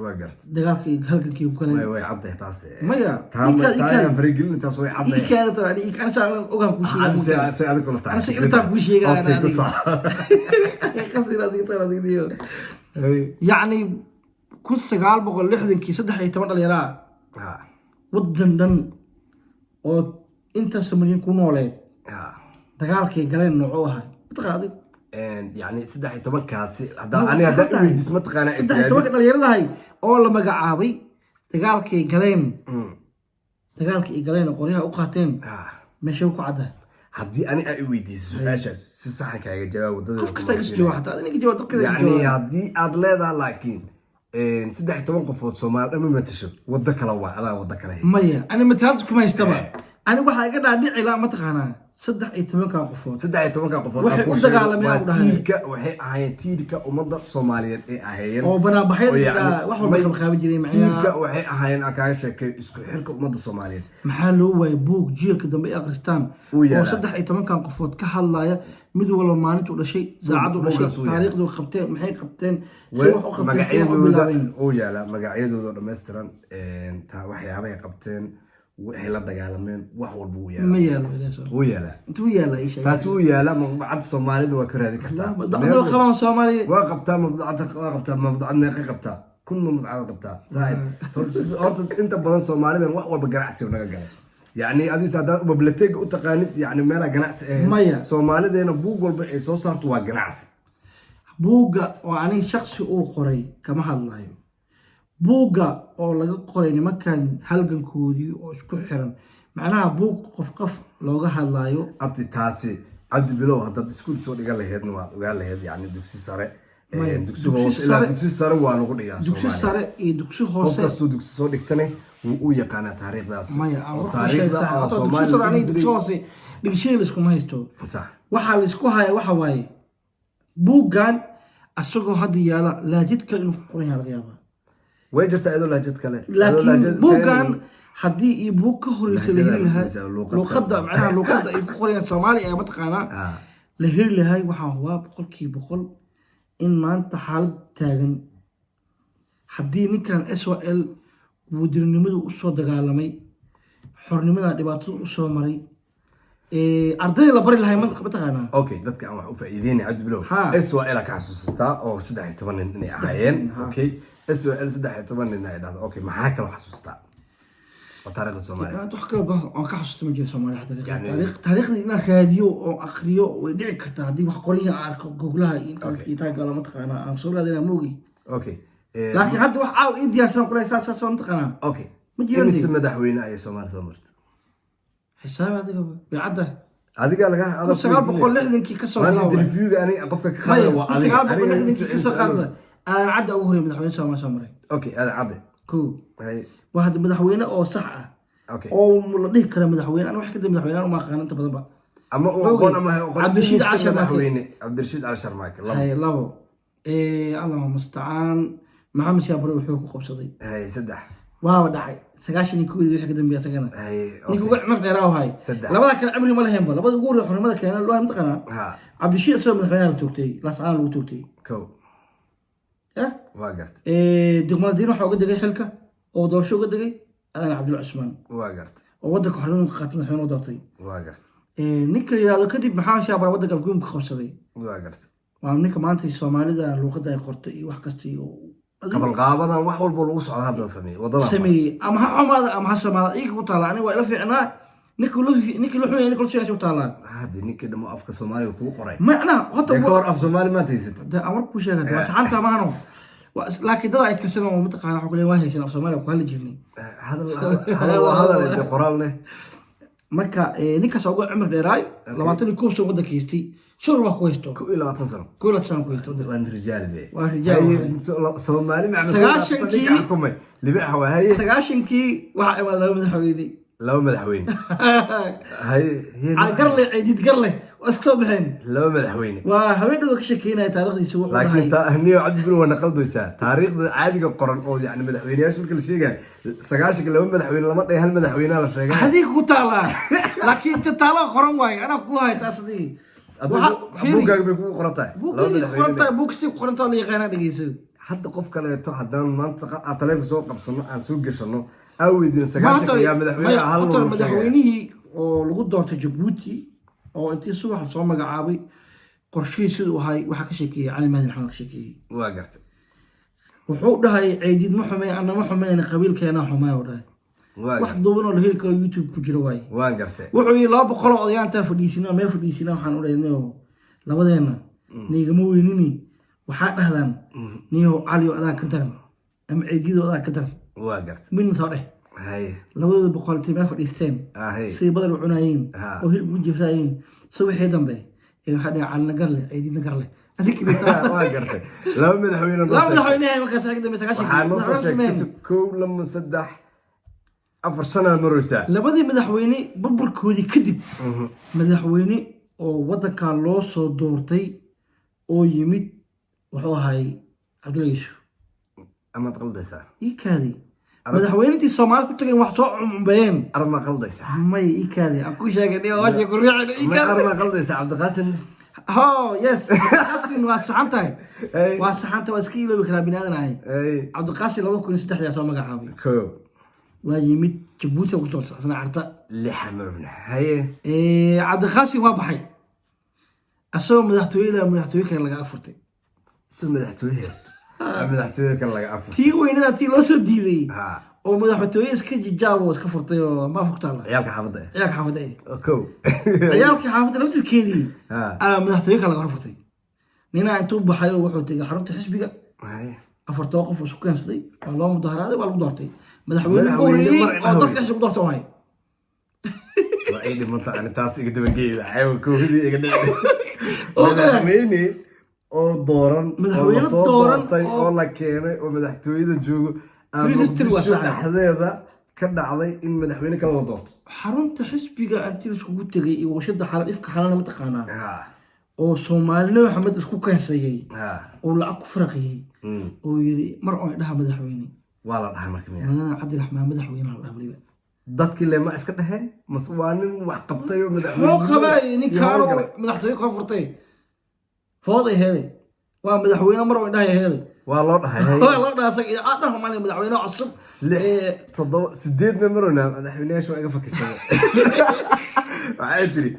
waa garta dagaalkii halkankii ku kale way cadday taas maya taa farigelin taas way cadday ikaada tara ani ana saa ogaan ku sheegay se adiga kula ana si intaan ku sheegay okay ana ku sax qasir adiga tara adiga yani 1960 saddex iyo toban dhalinyaro ah waddan dhan oo intaas milyan ku nooleed dagaalkay galeen noocuu ahay mataqaan adig يعني سدح يتمن كاسي أنا هذا ويدي اسمه تقانا سدح يتمن dhalinyarada hay oo la magacaabay dagaalkay galeen dagaalkay galeen qoryaha u qaateen meesha ku cadaa هدي أنا ويدي سؤال صح كاجا جواب ودد qof kasta iska jawaab حتى أنا جواب dadka يعني هدي أدلة لكن سدح يتمن قفوت سومال أما ما تشوف ودك لوا على ودك له مايا أنا متهاجك ما يستبع أنا واحد قد عندي علاقة متقانا صدق يتمنى قفوت صدق يتمنى قفوت تيركا وحي أهين تيركا ومضى الصوماليين أهين أو بنا بحيث واحد ما خابج لي معنا تيركا وحي أهين أكاشة كإسكو حركة ومضى الصوماليين محله ويبوك جيل كده بقى أغرستان وصدق يتمنى قفوت كحلايا مدو ولا مانت ولا شيء زاعد ولا شيء تاريخ دول قبتين محي قبتين مقاعدود ويالا مقاعدود دمسترن تا وحي عمي قبتين وحي لا دغالمين wax walba uu yaala inta uu yaala ay sheegay taas uu yaala mabdacad Soomaalida waa ka raadi kartaa dadka qaban Soomaali waa qabtaa mabdacad meeqa qabtaa kun mabdacad qabtaa saaib horta inta badan Soomaalidan wax walba ganacsi oo naga galay yani adii saadaad biblioteek u taqaanid yani meel ganacsi Soomaalideena buug walba ay soo saarto waa ganacsi buuga oo ani shakhsi uu qoray kama hadlayo buuga oo laga qoray nimankan halgankoodii oo isku xiran macnaha buug qof looga hadlayo abti taasi abdi bilow hadda iskuul soo dhigan laheedna waad ogaan laheed yani dugsi sare dugsi hoose ilaa dugsi sare waa lagu dhigaa dugsi sare iyo dugsi hoose qofkastu dugsi soo dhigtane wuu yaqaan taariikhdaas taariikhda Soomaaliya dugsi hoose dhigashada isku ma haysto sax waxa la isku haya waxa waaye buugan asagoo hadda yaala laajidka inuu qoran yahay laga yaabaa ويجرت أيضا لاجت كله لكن بوكان حدي يبوك هوريس لهير لها لو قدر معناها لو قدر يقول يا سومالي يا متقانا لهير لهاي وحا هو بقول إن ما أنت حال تاجن حدي نكان إسرائيل ودرنمدو أسود دجالمي حرنمدا دباتو أسود مري أرضي لبري لهاي منطقة متقانا أوكي دتك أنا وفايديني عبد بلو إسرائيل كحسوستا أو سدح تمن إني عين أوكي إسرائيل سدح تمن إني هذا أوكي معاك لو حسوستا وتاريخ الصومالي تحكي بس أنا كحسوست من جيل الصومالي حتى تاريخ إنه راديو أو أخريو وديع كتا دي وحقولي أعرف جوجلها إنت قال متقانا عن صورة دينا موجي أوكي لكن حد وحاو إنديا سام كل أساس متقانا أوكي إمس مدحوينا أي صومال صومرت حساب هذا بيعده هذا قال لك هذا سقال بقول لحدن كي كسر ما تدري فيو يعني قفك خالد وعلي سقال بقول لحدن كي كسر قلبه أنا عدى أوهري مدحوين سامري أوكي هذا عدى كو هاي واحد مدحوينه أو صح أوكي أو ملضيه كلام مدحوين أنا واحد كده مدحوين أنا ما خان أنت بدن بقى أما أقول ما هو عبد الرشيد عشر مدحوينه عبد الرشيد عشر مايك هاي الله الله المستعان محمد شابري وحوك قبصدي هاي سدح واو دعي سقاشني كوي وحكي دم بيا سكنا هاي نيكو عمر ديراو هاي لبدا كان عمري ما لهين لبدا قوري حرمدا كان لو متقنا عبد الشيء سو مدحوين توقتي لا سعان لو توقتي كو واقرت دغمال دين waxa uga dagay xilka oo doorsho uga dagay aan Cabdul Cusmaan واقرت oo wadanka xornimo qaatay xilno doortay واقرت ninka yiraahdo kadib maxaa shaabara wadanka guum ka qabsaday واقرت waa ninka maanta Soomaalida luqada ay qortay iyo wax kasta iyo qaban qaabadan wax walba lagu socdo hadda sameey ama xamaada ama xasamaada iyaga ku taala ani waa ila fiicnaa ninka loo xumay ninka soo taala hadi ninka dhamo afka Soomaaliga ku qoray ma ana hada koor af Soomaali ma taysid amar ku sheegay saxanta ma hano laakiin dad ay ka sano ma taqaan waxa kale waa haysan af Soomaaliga ku hal jirnay hada qoraalne marka ninka soo cumar dheeraay 22 soo wada kiistay شو روح كويستو؟ كل 20 سنة كويستو. وأنت رجال بيه. ورجال. سومالي معنا. سقاشنكي. اللي بيحوا هاي. سقاشنكي واحد لو مدحويني. لو مدحويني. هاي. على قرلي عيد قرلي واسكتوا بحين. لو مدحويني. وهوين دوك شكينا تاريخ يسوق. لكن هني عد بلو ونقل يسا تاريخ عادي القرن أو يعني مدحويني إيش كل شيء سقاشك لو مدحويني لما تيجي هالمدحويني على شيء. هذيك كتالة. لكن تتالة قرن واي أنا كوهاي تصدق. buugaaga bay kugu qorantahay buugsi qoranta la yaqaan dhageyso hadda qof kale to hadaan maanta taleefon soo qabsano aan soo gashano awidin sagaashan ya madaxweynaha hal madaxweynihii oo lagu doortay Djibouti oo intii subax soo magacaabay qorshihiisu ahay waxa ka sheekeeyay Cali Mahdi Maxamed ka sheekeeyay waa gartay wuxuu dhahay ciidid ma xumay ana ma xumayna qabiilkeena xumay oo dhahay wax duuban oo la heli karo YouTube ku jiro waay waan gartay wuxuu yiri 200 oo odayaanta fadhiisina meel fadhiisina waxaan u dhaynay labadeena niigama weynini waxaa dhahdaan niyo cali oo adaa ka daran ama ciidid oo adaa ka daran waan gartay min soo dheh hay labada boqol timaa fadhiisteen si badan u cunayeen oo hilib u jibsaayeen subaxii dambe ee waxa dhacay cali nagarle ciidid nagarle waan gartay laba madaxweyne markaas ka dambe waxaa noo soo sheegtay kow lama saddex afar sano maraysaa labadii madaxweyne burburkoodii kadib madaxweyne oo wadanka loo soo doortay oo yimid wuxuu ahay Cabdullaahi Yuusuf ama qaldaysaa ikaadi madaxweyntii Soomaaliya ku tagay wax soo cumbeeyeen arma qaldaysaa may ikaadi aan ku sheegay oo waxa ku riixay ikaadi arma qaldaysaa Cabdiqaasim Oh yes Cabdiqaasim waa saxantahay waa saxanta waa iska iloobi karaa binaadan ahay Cabdiqaasim 2003 yaa soo magacaabay kow waa yimid Jabuuti ku soo socda carta lixa marfna haye Cabdiqaasim waa baxay asoo madaxtooye kale laga afurtay soo madaxtooye haysto madaxtooye kale laga afurtay tii weynada tii loo soo diiday oo madaxtooye iska jijaabo iska furtay oo ma furtaala ciyaalka xaafadda kow ciyaalka xaafadda laftirkeedii madaxtooye kale laga furtay nina intuu baxay wuxuu tagay xarunta xisbiga afartoo qof isku keensaday waa loo mudaharaaday waa lagu doortay madaxweyne oo dalka xisbiga doortay waay waa ay dhimanta aan taas iga dabageeyay ayuu koobidii iga dhigay madaxweyne oo dooran oo soo doortay oo la keenay oo madaxtooyada joogo dhexdeeda ka dhacday in madaxweyne kale la doorto xarunta xisbiga intii iskugu tagay iyo warshada xalal ifka xalal ma taqaanaa oo Soomaaliya Maxamed isku kaasayay oo lacag ku faraqiyay oo yiri mar oo dhaha madaxweyne waa la dhahay markii madaxweyne Cabdiraxmaan madaxweyne la dhahay dadkii leema iska dhaxeen maswaanin wax qabtay oo madaxweyne oo qabay ninkaan madaxtooye ka furtay fooday heeday waa madaxweyne mar oo dhahay heeday waa loo dhahay waa loo dhahay dhaha maalin madaxweyne cusub 8 memorna madaxweynayaashu iga fakisay waxay tiri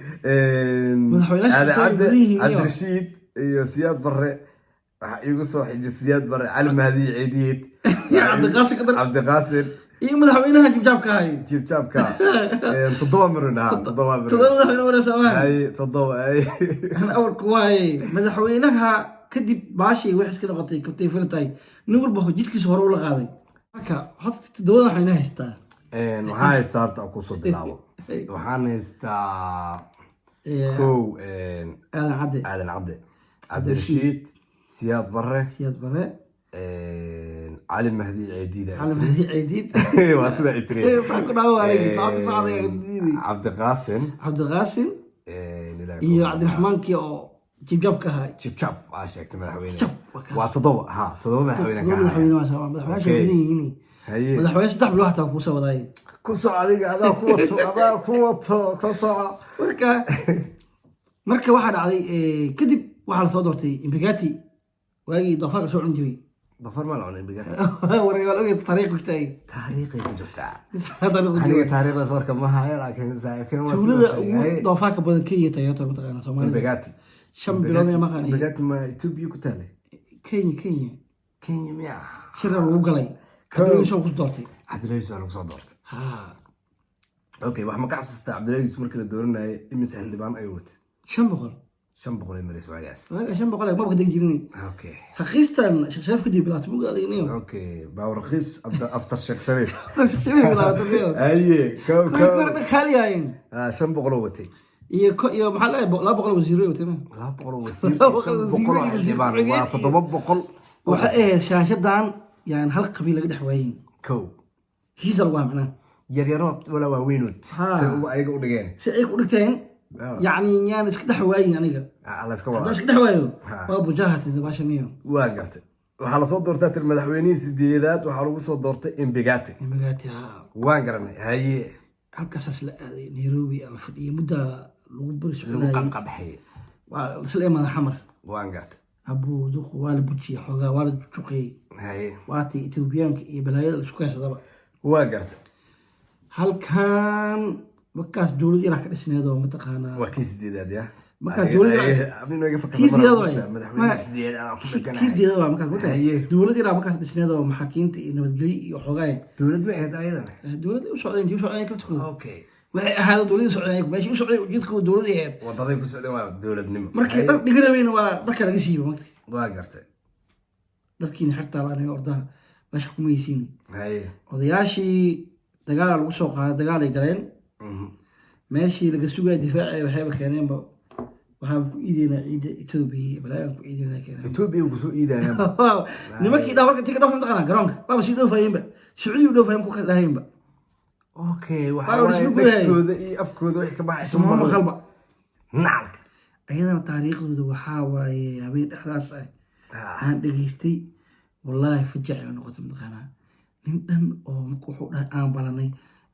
Cabdirashiid iyo Siyaad Barre waxa igu soo xijay Siyaad Barre Cali Mahdi Ciidiid Cabdiqaasim iyo madaxweynaha jibjaabka 7 marna 7 madaxweyne warasamaha ay 7 ay ana awrku waay madaxweynaha kadib baashi wax iska noqotay kabtay filantay nin walba jidkiisa hore u la qaaday marka horta 7 waxayna haystaa waxaan haystaa horta ku soo bilaabo waxaan haystaa kow aadan cabde Cabdirashiid Siyaad Barre علي مهدي عيديد واسمع يتري عبد القاسم iyo Cabdiraxmaan kii oo jibjabka ahaa jibjab sheegtay madaxweyne waa 7 madaxweyne madaxweyne saddex bilood hataa ku soo waday ku soo adiga adaa ku wato ku soo marka waxa dhacday kadib waxa la soo doortay Imbigati waagi doofaar soo cun jiray ضفر ما لعون بقى وريال اوي طريق وقتي تاريخي كجرتا انا تاريخ صور كما هاي لكن زي كان تولد ضفاك بدل كي تيوتا متقانا سومالي بقاتي شم بلوني ما قاني بقاتي ما يوتيوب كتالي كينيا ميا شر لو غلاي كدو سو كدورتي عبدالله سو صدرت اوكي واخ ما كحسست عبدالله مركل دورناي امس حلبان ايوت شن بقول مريس واجاس شن بقول ما بقدر يجيني اوكي رخيصتان شايف كدي بلات مو قاعدين اوكي باو رخيص افتر شخصين اي كو خاليين شن بقول وتي يا محل لا بقول وزير تمام لا بقول وزير بقول حلبان وا 700 waxa ay shaashadan yaan hal qabiil laga dhaxwayn kow hiisar waa macna yaryarood wala waaweynod ayaga u dhigeen si ay ku dhigteen يعني يان اسك دحواي aniga alla iska wada iska dhaxwaayo waa bujahat dabashaniyo waa gartay waxa la soo doortay tir madaxweynaha sideedaad waxa lagu soo doortay Imbigati waan garanay haye halkaas la aaday Nairobi al fadhiyo mudda lagu burshay lagu qabqabxay waa Suleymaan Xamar waan gartay abu duq wala buji xoga wala tuqay haye waati Ethioopianka iyo balaayada isku kaysadaba waa gartay halkan markaas dawlad Iraq ka dhismeedo ma taqaana waa kii sideedaad ya markaa dowladda amino iga fakada kiis diyada waay madaxweynaha sideed aan ku kiis dhaganahay diyada waa markaas markaa Haye. dowladda ilaa markaas dhisneed oo maxaakiinta iyo nabadgelyo iyo xoogaa dowlad ma ahayd ayadana dowladda u socdeen intii u socdeen kartooda okay waxay ahaada dowladda socdeen meeshii u socday ujeedkooda dowladda ahayd wadaday ku socdeen waa dowladnimo markii dhar dhiganabayna waa dharka laga siiba marka waa gartay dharkiina xirtaa la ordaha meesha kuma haysiini haye odayaashii dagaal lagu soo qaaday dagaal ay galeen meeshii laga sugaya difaaca waxayba keeneenba waxaan ku iideynaa ciidda Ethiopia balaayan ku iideynaa keeneen Ethiopia ku soo iidayaan nimankii dhaw marka tika dhaw taqana garoonka baba sii dhoofayeenba Sacuudi u dhoofayeen ku kadahayeenba okay Waa waxa isla waa gudahay. dadkooda iyo afkooda wax ka baxay isma qalba nacalka ayadana taariikhdooda waxaa waaye habeen dhexdaas ah aan dhageystay wallaahi fajac ay noqotay mataqaanaa nin dhan oo marka wuxuu dhahay aan balanay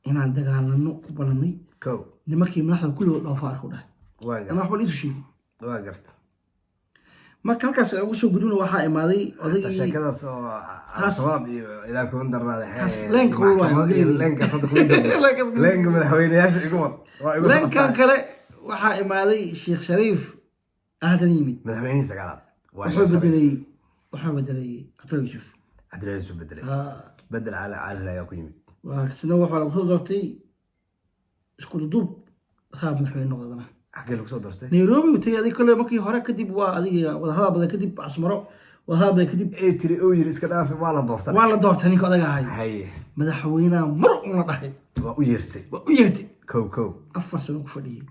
inaan dagaalano ku balanay kow nimankii madaxda kulligood dhoofaar ku dhahay waa ana gartay waxba liisu sheegay waa gartay marka halkaas ugu soo gudubna waxaa imaaday odaygii sheekadaas oo al-shabaab iyo ilaa kuwa darnaaday leenka waa waay. leenkaas hadda kuma jiro leenka madaxweynayaasha igu wad waa igu leenkan socotaa kale waxaa imaaday sheekh shariif aadan yimid madaxweynihii sagaalaad waa wuxuu bedelay Cabdulaahi Yuusuf cabdilaahi soo bedelay Ah, bedel cali ayaa ku yimid waa kasna waxaa lagu soo doortay isku duduub asaa madaxweyne noqdana xaggee lagu soo doortay nairobi uu tagay adig kale markii hore kadib waa adiga wadahadal badan kadib casmaro wadahadal badan kadib ee tiri oo yiri iska dhaafi waa la doortay waa la doortay ninka odaga ahay haye madaxweynaha mar una dhahay waa u yeertay waa u yeertay kow 4 sano ku fadhiyay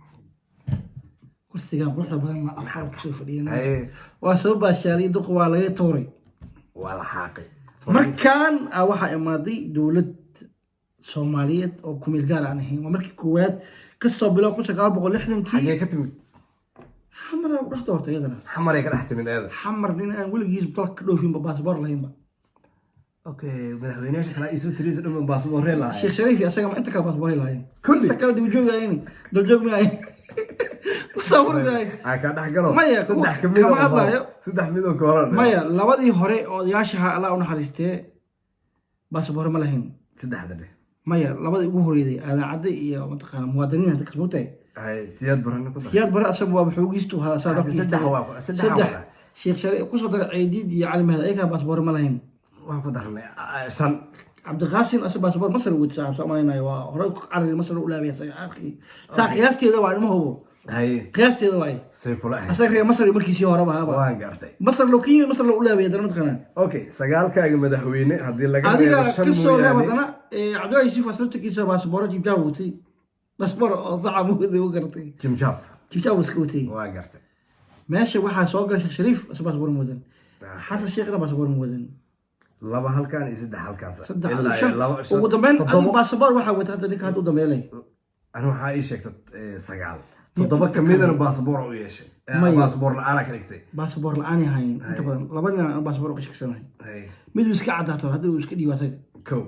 kursigan quruxda badan ma afar kusoo fadhiyay haye waa soo baashaalay duq waa laga tooray waa la xaaqay markaan waxaa imaaday dowlad Soomaaliyeed oo ku meel gaar aan ahayn waa markii koowaad ka soo bilow 1960kii xaggee ka timid xamar u dhax doortay iyadana xamaray ka dhex timid ayada xamar nin aan weligiis dalka ka dhoofinba baasboor lahaynba okay madaxweynayaasha kale ay soo tiriyay dhammaan baasboor reel ah sheekh shariif iyo asaga ma inta kale baasboor lahayn Kulli? inta kale dib joogayeen dal joog ma ahayn sawirday ay ka dhex galo Maya, saddex kama kamid oo hadlayo. saddex mid oo kooran maya labadii hore oo odayaasha Allah u naxariistee baasboor ma lahayn saddexda dheh maya labadii ugu horeeyay adaacada iyo mataqaana muwaadiniinta dadka smootay hay siyaad barana ku dar siyaad bare asagu waa xoogiistu haa Hadda saddex waa. sheekh shariif ku soo daray ciidid iyo cali mahad ayka baasboor ma lahayn waan ku darnay shan cabdiqaasim asag baasboor masar uu saaxib Soomaaliya waa hore carri masar u laabay asaga akhri saa qiyaasteeda waa ilmo hubo hay qiyaasteeda waa say kula ahayd asaga reer masar markiisii hore baa waan gartay masar loo kiimi masar loo laabay darnad kana okay sagaalkaaga madaxweyne haddii laga adiga reebo shan ka soo mooyaane reebadana Cabdulaahi Yuusuf asrartiisa baasboor jibdaa wutay baasboor oo saxab uu gartay jimjab jibdaa iska wutay waa gartay meesha waxaa soo galay sheekh shariif baasboor mudan xasan sheekhna baasboor mudan laba halkaan iyo saddex halkaas saddex ilaa shan laba ugu dambeyn adiga toddoba baasboor waxaa wata hadda ninka hadda u dambeelay anu waxaa ii sheegtay sagaal toddoba kamidana baasboor u yeeshay Maya. baasboor la-aan ka dhigtay baasboor la-aan yahayn inta badan laba nin aan baasboor uga sheegsanahay hay mid uu iska cadaato hadda uu iska dhiibo asaga kow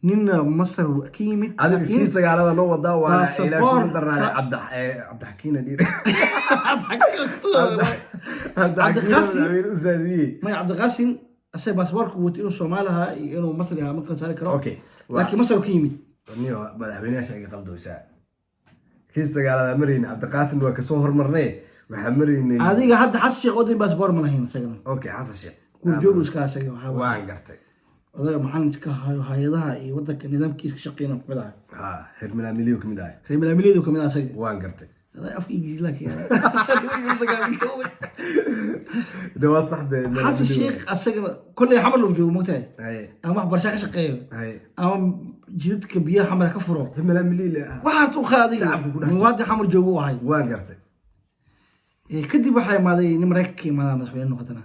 ninna masar ka yimid adiga kii sagaalada noo wadaa waana Baasboor. ilaa kuma darnaaday cabdixakiina dhiir cabdixakiina madaxweyne u saadiyey maya cabdiqaasim asaga baasboorka wata inuu Soomaaliha iyo inuu Masri ahaa marka saari karo Okay. laakiin masar ka yimid niyo madaxweynayaasha iga qaldoysaa kii sagaalada marayna cabdiqaasim waa kasoo hormarnay waxaa maraynay adiga hadda xasan sheekh oday baasboor ma lahayn asagana okay xasan sheekh gurjoogu iska asaga waxaa waaye waan gartay odaga macalinka hayo hay'adaha iyo wadanka nidaamkiisa ka shaqeynaa ku mid ah ha hermila miliyo kamid ah reer milaamiliyadu kamid ah asaga waan gartay adaa afka ingiriis laakiin de waa saxde xasan sheekh asagana kolley xamar lagu joogo mogtahay hay ama wax barasha ka shaqeeyo hay ama jidadka biyaha xamar ka furo hermila miliyo waxaa tuu qaadiga Shacabku ku dhex muwaadin xamar joogo u ahay waan gartay kadib waxaa imaaday nin maraykanka imaadaa madaxweyne noqotana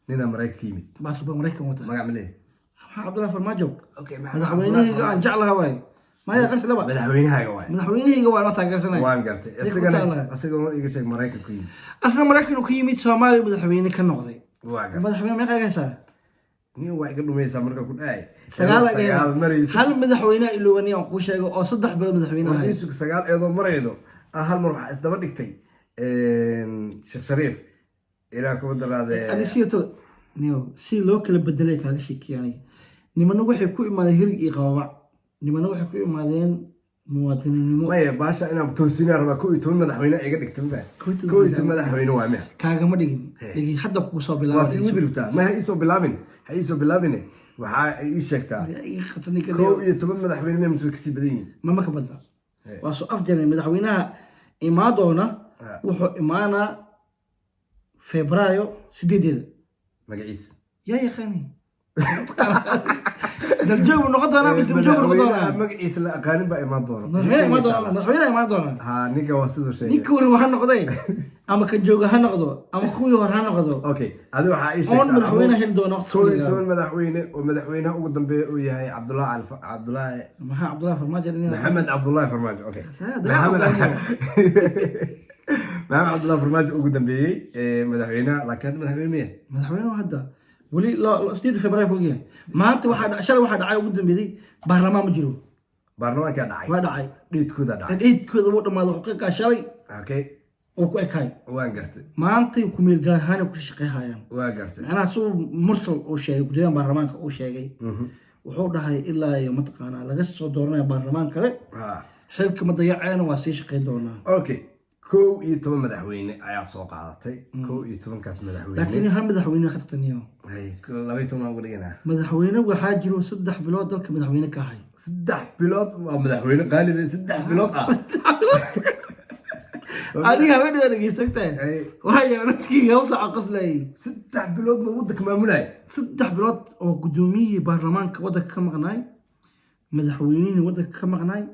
nina maraykanka yimid baasboor maraykan wata magac ma leeyahay maxaa cabdullahi farmaajo okay madaxweynahayga aan jeclaha waaye maya qaslaba madaxweynahaaga waay madaxweynahayga waa la taageersanaya waan gartay Ay ku isagana taalahay. isaga hor iga sheeg maraykanka ku yimid asna maraykan uu ka yimid Soomaaliya madaxweyne ka noqday waa gartay madaxweyne meeqa haysaa nin waa iga dhumaysaa marka ku dhaay sagaal maraysa hal madaxweyne ilowani aan kuu sheego oo 3 bilood madaxweyne ahay wardiisug sagaal eedoo maraydo hal mar waxaa isdaba dhigtay sheekh shariif ilaa kuma daraadee adisiyo niyo si loo kala bedelay kaaga sheekiyanay nimana waxay ku imaadeen hirig iyo qababac nimana waxay ku imaadeen muwaadininnimo maya baasha inaan toosina rabaa 11 madaxweyne iga dhigtay ma 11 madaxweyne waa miya kaagama dhigin dhigi hadda ku soo waa bilaabay si udribtaa ma ha isoo bilaabin waxaa ii sheegtaa 11 madaxweyne ma soo kasii badan yihiin ma ka badna waa soo afjarnay madaxweynaha imaan doona wuxuu imaanaa Febraayo 8 magaciis yaa yaqaani daljoog noqon doona bis daljoog noqon doona magaciisa la aqaanin baa imaan doona madaxweyne imaan doona ha ninka waa sidoo sheegay ninka hore waxa noqday ama kan jooga ha noqdo ama kuwii hore ha noqdo okay adiga waxa ay sheegtaa madaxweyne hel doona waqti 11 madaxweyne oo madaxweynaha ugu dambeeya uu yahay Cabdullaahi Maxamed Cabdullaahi Farmaajo okay maxamed Cabdullaahi Farmaajo ugu dambeeyay madaxweynaha laakiin madaxweynaha hadda wali la 8 Febraayo ku yahay maanta waxa dhacay ugu dambeeyay baarlamaan ma jiro baarlamaanka dhacay dhiidkooda uu dhamaado xuquuqda shalay okay oo ku ekay waan gartay maanta ku meel gaar ahaan ku shaqeeyaan waan gartay ana soo mursal oo sheegay gudoomiyaha baarlamaanka oo sheegay wuxuu dhahay ilaa iyo mataqaana laga soo dooranayo baarlamaan kale xilka ma dayacayna waa sii shaqeyn doonaa okay 11 madaxweyne ayaa soo qaadatay 11 kaas madaxweyne laakiin hal madaxweyne ka taqaniyo hay 12 ugu dhigana madaxweyne waxaa jiro 3 bilood dalka madaxweyne ka ahay 3 bilood waa madaxweyne qaalib 3 bilood adiga haweeney dhageysatay waxa dadkii hawsa aqoslay 3 bilood ma waddanka maamulay 3 bilood oo gudoomiyihii baarlamaanka waddanka ka maqnaay madaxweynihii waddanka ka maqnaay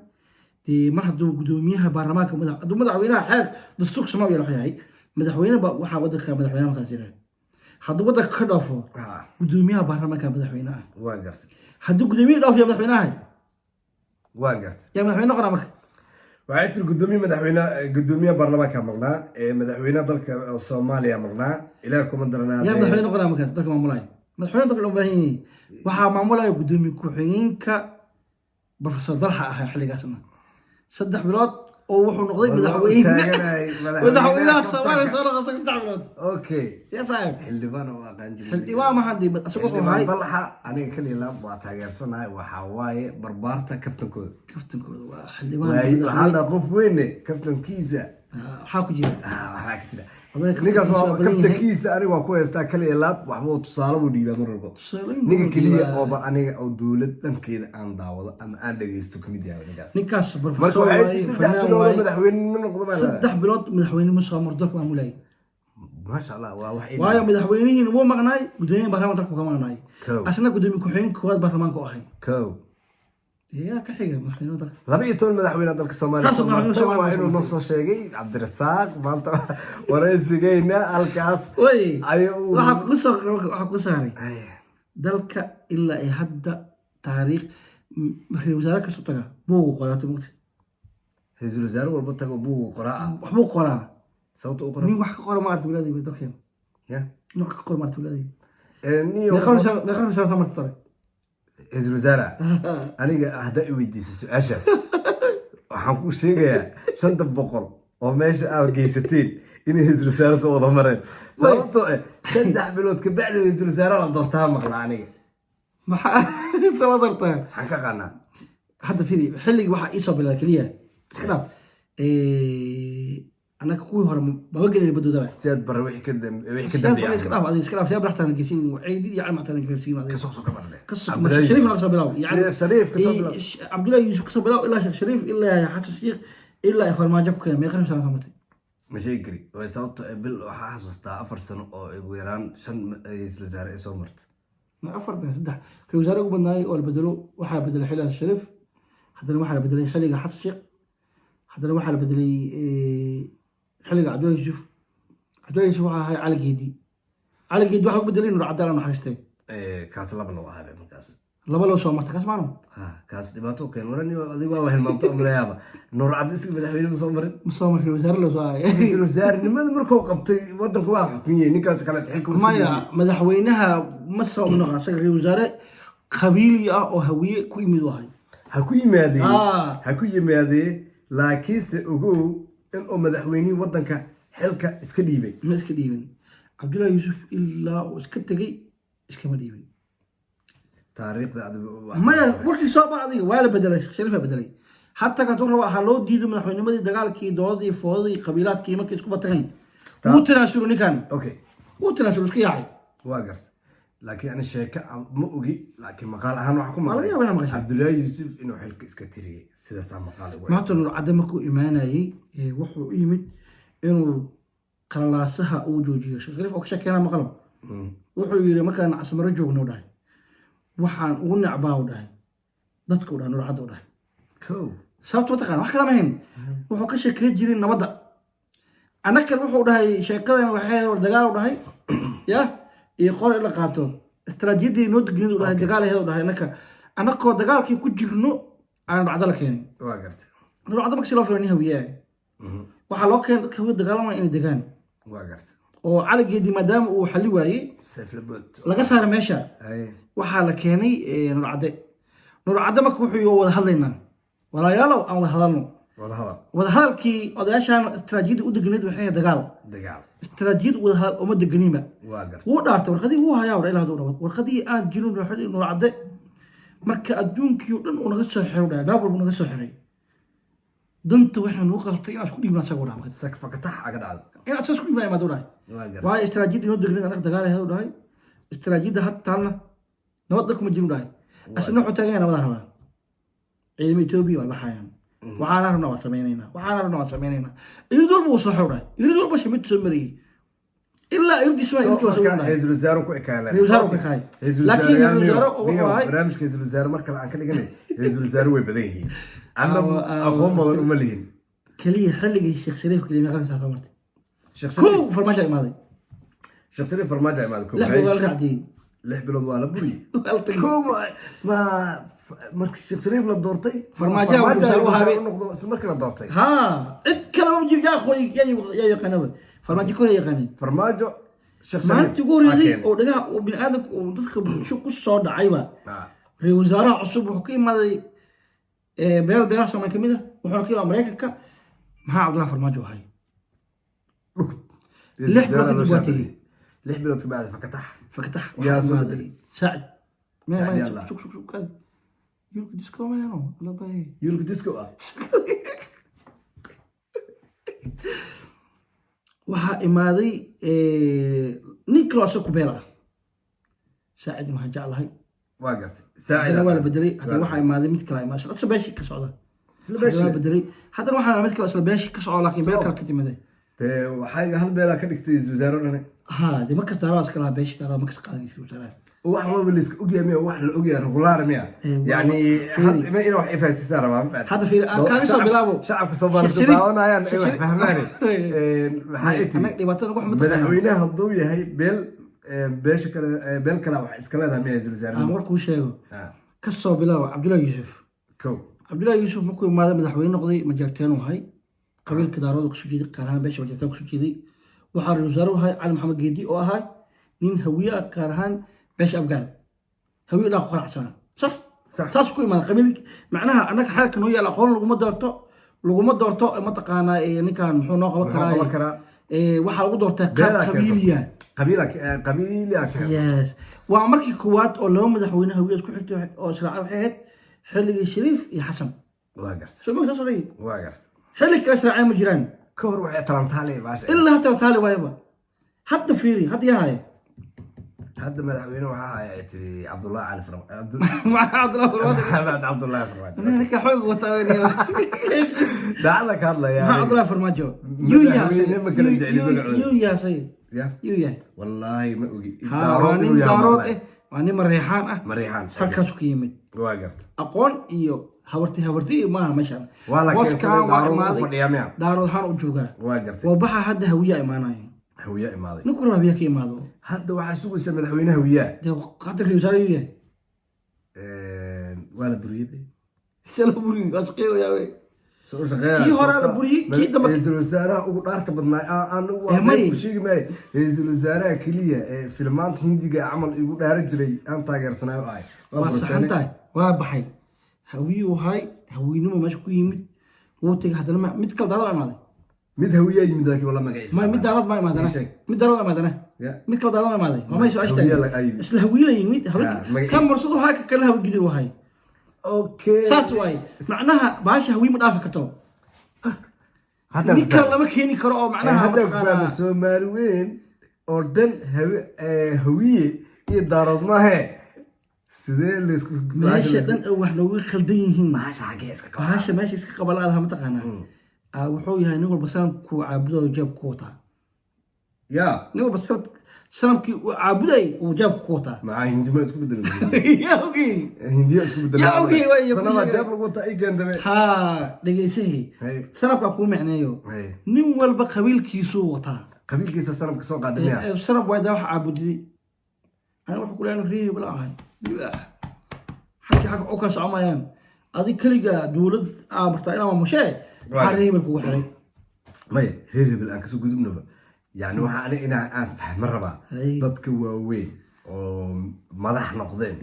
mar hadduu gudoomiyaha baarlamaanka madaxweynaha xeer dastuurka Soomaaliya wuxuu yahay madaxweyne waxa waddanka madaxweynaha ka jira hadduu waddanka ka dhaafo gudoomiyaha baarlamaanka madaxweynaha waa gartay hadduu gudoomiyaha dhaafo madaxweynaha waa gartay yaa madaxweyne qora marka waxay tir gudoomiyaha baarlamaanka maqnaa madaxweynaha dalka Soomaaliya maqnaa ilaa kuma daranaa yaa madaxweyne qora marka dalka maamulay madaxweyne dalka loo baahan yahay waxa maamulaya gudoomiye ku-xigeenka Professor Dalxa ah xilligaasna 3 bilood oo wuxuu noqday madaxweynaha Soomaaliya soo noqday 3 bilood okay ya saaxiib xildhibaan oo aqaan jiray xildhibaan ma hadii asagoo xildhibaan Dalxa aniga kaliya waa taageersanahay waxa waaye barbaarta kaftankooda waa xildhibaan waxa qof weyn kaftankiisa waxa ku jira ninkaas waa kaftankiisa aniga waa ku heystaa kaliya laab waxba tusaale u dhiibaa mar walba ninka kaliya oo ba aniga oo dawlad dhankeeda aan daawado ama aan dhageysto kamid yahay ninkaas marka waxay 3 bilood madaxweyne noqdo ma 3 bilood madaxweyne ma soo mardo ka maamulay ما شاء الله واحد waayo madaxweynihiina wuu maqnaay gudoomiyaha baarlamaanka dalka ka maqnaay asna gudoomiye ku-xigeenka koowaad baarlamaanka u ahay yaa ka xiga madaxweynaha dalka 12 madaxweynaha dalka Soomaaliya waa inuu noo soo sheegay Cabdirasaaq maanta waraysigayna halkaas waxa ku saaray dalka ilaa ay hadda taariikh markii wasaare ka soo taga buugu qoraatay mugti hay'adul wasaare walba tago buugu qoraa waxbuu qoraa صوت أوبرا مين واحد قرر مارت ولادي بالدخين يا نوع قرر مارت ولادي نيو بيخرج شهر ثمرة طريق هز الوزارة أنا أهدأ ويديس أشاس وحنقول شيء يا شنطة بقر وماشي أو جيستين إني هز الوزارة سوى ضمرين صوته شدح بلود كبعد هز الوزارة وضرتها مقلعني ما سوى ضرتها حكا قلنا حتى في حلي واحد يصاب بالكلية خلاص أنا كوي هرم بوجد اللي بدو دبع سياد برا وحي كدم يعني إسكلاف يا برحت أنا كيسين وعيدي يعني معتنا كيسين هذا كسوسو كمان قصة شريف قصة بلاو يعني شريف قصة بلاو عبد الله يوسف قصة بلاو إلا شيخ شريف إلا حتى الشيخ إلا فرماجك كان ما يقرن سنة ثمرتي مش يجري ويصوت بال وحاسس أفر سنة أو يقولان شن يسلزار إسومرت ما أفر بين صدق في وزارة قبناي ولا بدلوا واحد بدل حلا الشريف حتى واحد بدل حلا حتى الشيخ حتى واحد بدل حلقة عبد الله يوسف هاي على جيدي واحد بدلين إنه عدالة ما حرستين كاس لبلا وهذا من كاس لبلا وسوا مرت كاس معنا كاس دباتو كان وراني وذي بقى وهم منطقة مليابة نور عبد السيد مدحوين مصمر في الوزارة لو سواي الوزارة لماذا مركو قبطي وضن واحد حكمية نكاس كانت حلكم ما مدحوينها مصر من غاسق الوزارة قبيلة أو هوية كوي مدوهاي هكوي ماذي لكن سأقول إنه مدحويني وضنك حلكة إسكديبي ما إسكديبي عبد الله يوسف إلا وإسكتجي إسكمديبي تاريخ ذا ما وركي صعب على ذي ولا بدلي شريفة بدلي حتى كتور هو حلو ديدو من حين مدي دجال كي دودي فاضي قبيلات كي ما كيسكو بتغني وتناسلوني كان اوكي وتناسلوا سكي يعني واقرت لكن انا الشيكه ما اوغي لكن مقال اهان waxa ku والله يا بنا maqlay مقشي Abdullahi Yusuf inuu xilka iska tiriyay sidaas maqal ما تنور عدم كو إيماني وحو يمد إنه قلاسها أو جوجيه شريف أو كشكينا مقلب وحو يري مكان عسمر جوجنا وده وحان ونعبا وده dadka u dhahay nur cad u dhahay sababta ma taqaan wax kala mahayn wuxuu ka sheekay jiray nabadda anaka wuxuu dhahay sheekadan waxay war dagaal u dhahay ya iyo qor ila qaato istaraatiijiyadii noo degneed u dhahay dagaal aheed u dhahay anakoo dagaalkii ku jirno aan bacda la keenin waa gartay nur cad markii loo fiirinayo hawiyaha waxaa loo keenay dadka hawiya dagaalamaya inay degaan waa gartay oo caligeedii maadaama uu xalli waayey seef la bood laga saaray meesha waxaa la keenay nur cadde nur cadde marka wuxuu wada hadlaynaa walaalayaalow aan wada hadalno wada hadalkii odayaashaan istaraatiijiyada u degneed waxay dagaal istaraatiijiyad wada hadal uma deganiba wuu dhaartay warqadii wuu hayaa war ilaa haduu dhawo warqadii aan jirin ruuxdii nur cadde marka adduunkii oo dhan uu naga soo xiray dhaay naabul buu naga soo xiray danta waxaan u qasbtay inaan isku dhiibno asagoo dhaafay sak fakatax aga dhacday in asaas ku dhiibnaa imaado dhaay waa istaraatiijiyadii noo degneed anaga dagaal aheed u dhahay istaraatiijiyada hadtaana nabad dalku ma jirin dhahay asna wuxuu taagaya nabada rabaa ciidamada Itoobiya way baxayaan waxaana rabnaa waa sameeynaa irid walba uu soo xidhay irid walba shimid soo mariyay ilaa irdis ma irid soo xidhay hay'adul wasaaro ku ekaanay laakiin hay'adul wasaaro oo waay barnaamijka hay'adul wasaaro marka aan ka dhiganay hay'adul wasaaro way badan yihiin anna aqoon badan uma lihin kaliya xilligii Sheekh Shariif kaliya ma qaran martay Sheekh Shariif farmaajo imaaday Sheekh Shariif farmaajo imaaday la bogal raacdi 6 bilood waa la buri ma markii Sheekh Shariif la doortay farmaajo noqdo isla markii la doortay ha cid kale ma jib yaa khoy yaa yaqaanaba farmaajo kale yaqaani farmaajo Sheekh Shariif maanta ugu horeeyay oo dhagaha oo bini aadamku oo dadka bulsho ku soo dhacayba reer wasaaraha cusub wuxuu ka imaaday beelaha Soomaaliya kamid ah wuxuu ka imaaday Mareykanka maxaa Cabdullaahi farmaajo ahay لح بلوت بعد فكتح يا زلمة ساعد ساعد يلا شوف كذا يولك ديسكو ما ينو لا باي يولك ديسكو waxaa imaaday Nicholas Kubela saacid ma jeclahay waa gartay saacid waa la bedelay hadii waxaa imaaday mid kale ma isla beeshi ka socda isla bedelay hadana waxaa mid kale isla beeshi ka socda laakiin beel kale ka timaday waxay hal beel ka dhigtay wasaaradana ها دي ما كستارا اسكلا بيش ترى ما كسقادي في وزارة واحد ما بليسك اوجي واحد اوجي ريجولار ميا يعني ما إنه واحد يفهم سيسارة ما هذا في كان يسوي بلابو شعب كصبان تباونا يعني ايوه فهماني حقيقتي انا ديباتنا واحد مدحوينها الضوية هي بيل كلا بيل كلا واحد اسكلا ده ميا زلزال امرك وش هو كسو بلاو عبد الله يوسف عبد الله يوسف مكو ما مدحوين نقضي مجرتين وهاي قبيل كدارود كسجيدي قران بيش مجرتين كسجيدي waxaa wasaaro ahay cali maxamed geedi oo ahaa nin hawiye gaar ahaan beesha afgaan hawiye dhaa ku qanacsanaa sax taas ku imaada qabiil macnaha annaga xeerka noo yaala aqoon laguma doorto mataqaanaa ninkan muxuu noo qaban karaa waxaa lagu doortaa qabiiliya yes waa markii koowaad oo laba madaxweyne hawiyeed ku xigtay oo israaca waxay ahayd xilligii shariif iyo xasan waa gartay soo ma taas aday waa gartay xilli kale israaca ma jiraan كور وحي تلانتالي باشا إلا تلانتالي وايبا حتى فيري حتى يا هاي حتى مدحوينه وحاها تري عبد الله على فرم عبد الله فرماجو عبد الله فرماجو انا هيك حقوق وتاويني دعلك الله يا عبد الله فرماجو يا سيد يا والله ما اوجي دارود واني مريحان مريحان سكاسو كيمد واقرت اقون iyo habartii ma meeshan boos ka daarood fadhiya miya daarood waxaan u joogaa waa gartay waa baxa hadda hawiya imaanay ninku rabiya ka imaado hadda waxa sugaysa madaxweynaha hawiya qadar wasaariye wala buriyay sala buriyay asqiyo yawe soo shaqeeya kii hore la buriyay kii dambe ra'iisul wasaaraha ugu dhaarta badnaa aan ugu sheegi maay ra'iisul wasaaraha kaliya filmaanta hindiga amal igu dhaar jiray aan taageersanayo ay waa saxantahay waa baxay hawiyo hay hawinimo meesha ku yimid wootiga hadana mid kala daadada imaaday mid hawiya yimid laakiin wala magaciisa ma mid daadad ma imaadana mid daadad imaadana mid kala daadada imaaday ma meesha ashta isla hawiya yimid haweenka kan marsado waxa kala hawi gidir wahay okay saas waay macnaha baasha hawii ma dhaafi karto hadda ninka lama keeni karo oo macnaha hadda ku fahmay Soomaali weyn oo dhan hawiye iyo daarood maahe sidee la isku meesha dhan wax noogu khaldan yihiin baasha xagee iska qaba baasha meesha iska qabalaadaha ma taqaanaa wuxuu yahay nin walba sanadku caabudo jeeb ku wataa ya nin walba sanadkii uu caabuday uu jeeb ku wataa maxaa hindiya isku bedelay yaa ogi hindiya isku bedelay yaa ogi way sanada jeeb lagu wataa ay gaandame ha dhageysahay sanadka ku macneeyo nin walba qabiilkiisu wataa qabiilkiisa sanadka soo qaadamiya sanad way wax caabuday أنا أقول لك أنا ريه ولا هاي حكي أوكا سامعين هذه كلجة دولة مرتاحين ما مشى حريه بالكوه حري ما ريه بالأنكس وجود منه يعني واحد أنا أفتح مرة بقى ضد كواوين ومدح نقدين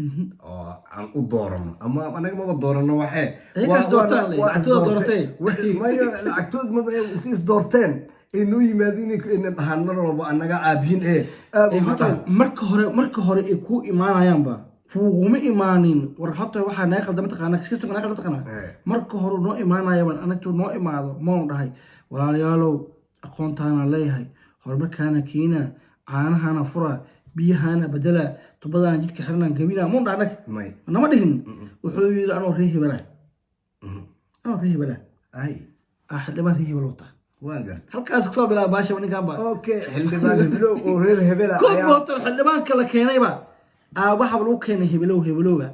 عن الدورنا أما أنا ما بدورنا واحد هيك دورتين لي دورتين ما العكتود ما بتيس دورتين إنه يمدينك إن هنرى أننا عابين إيه marka hore ay ku imaanayaanba kuuguma imaanin war hata waxaa naga qaldama taqaanaa systemka naga qaldama taqaanaa marka hore noo imaanayaan anagtu noo imaado moon dhahay walaalayaalow aqoontaana leeyahay horumarkaana keena caanahana fura biyahana bedela tubadaan jidka xirnaan gabina moon dhahnag nama dhihin wuxuu yidhi anoo ree hebela ay xildhibaan ree hebel wata واقرت halkaas ku soo bilaab baasha ninkan ba okay xildhibaan hebelo oo reer hebela ayaa koob xildhibaan kala keenayba waxa lagu keenay hebelowga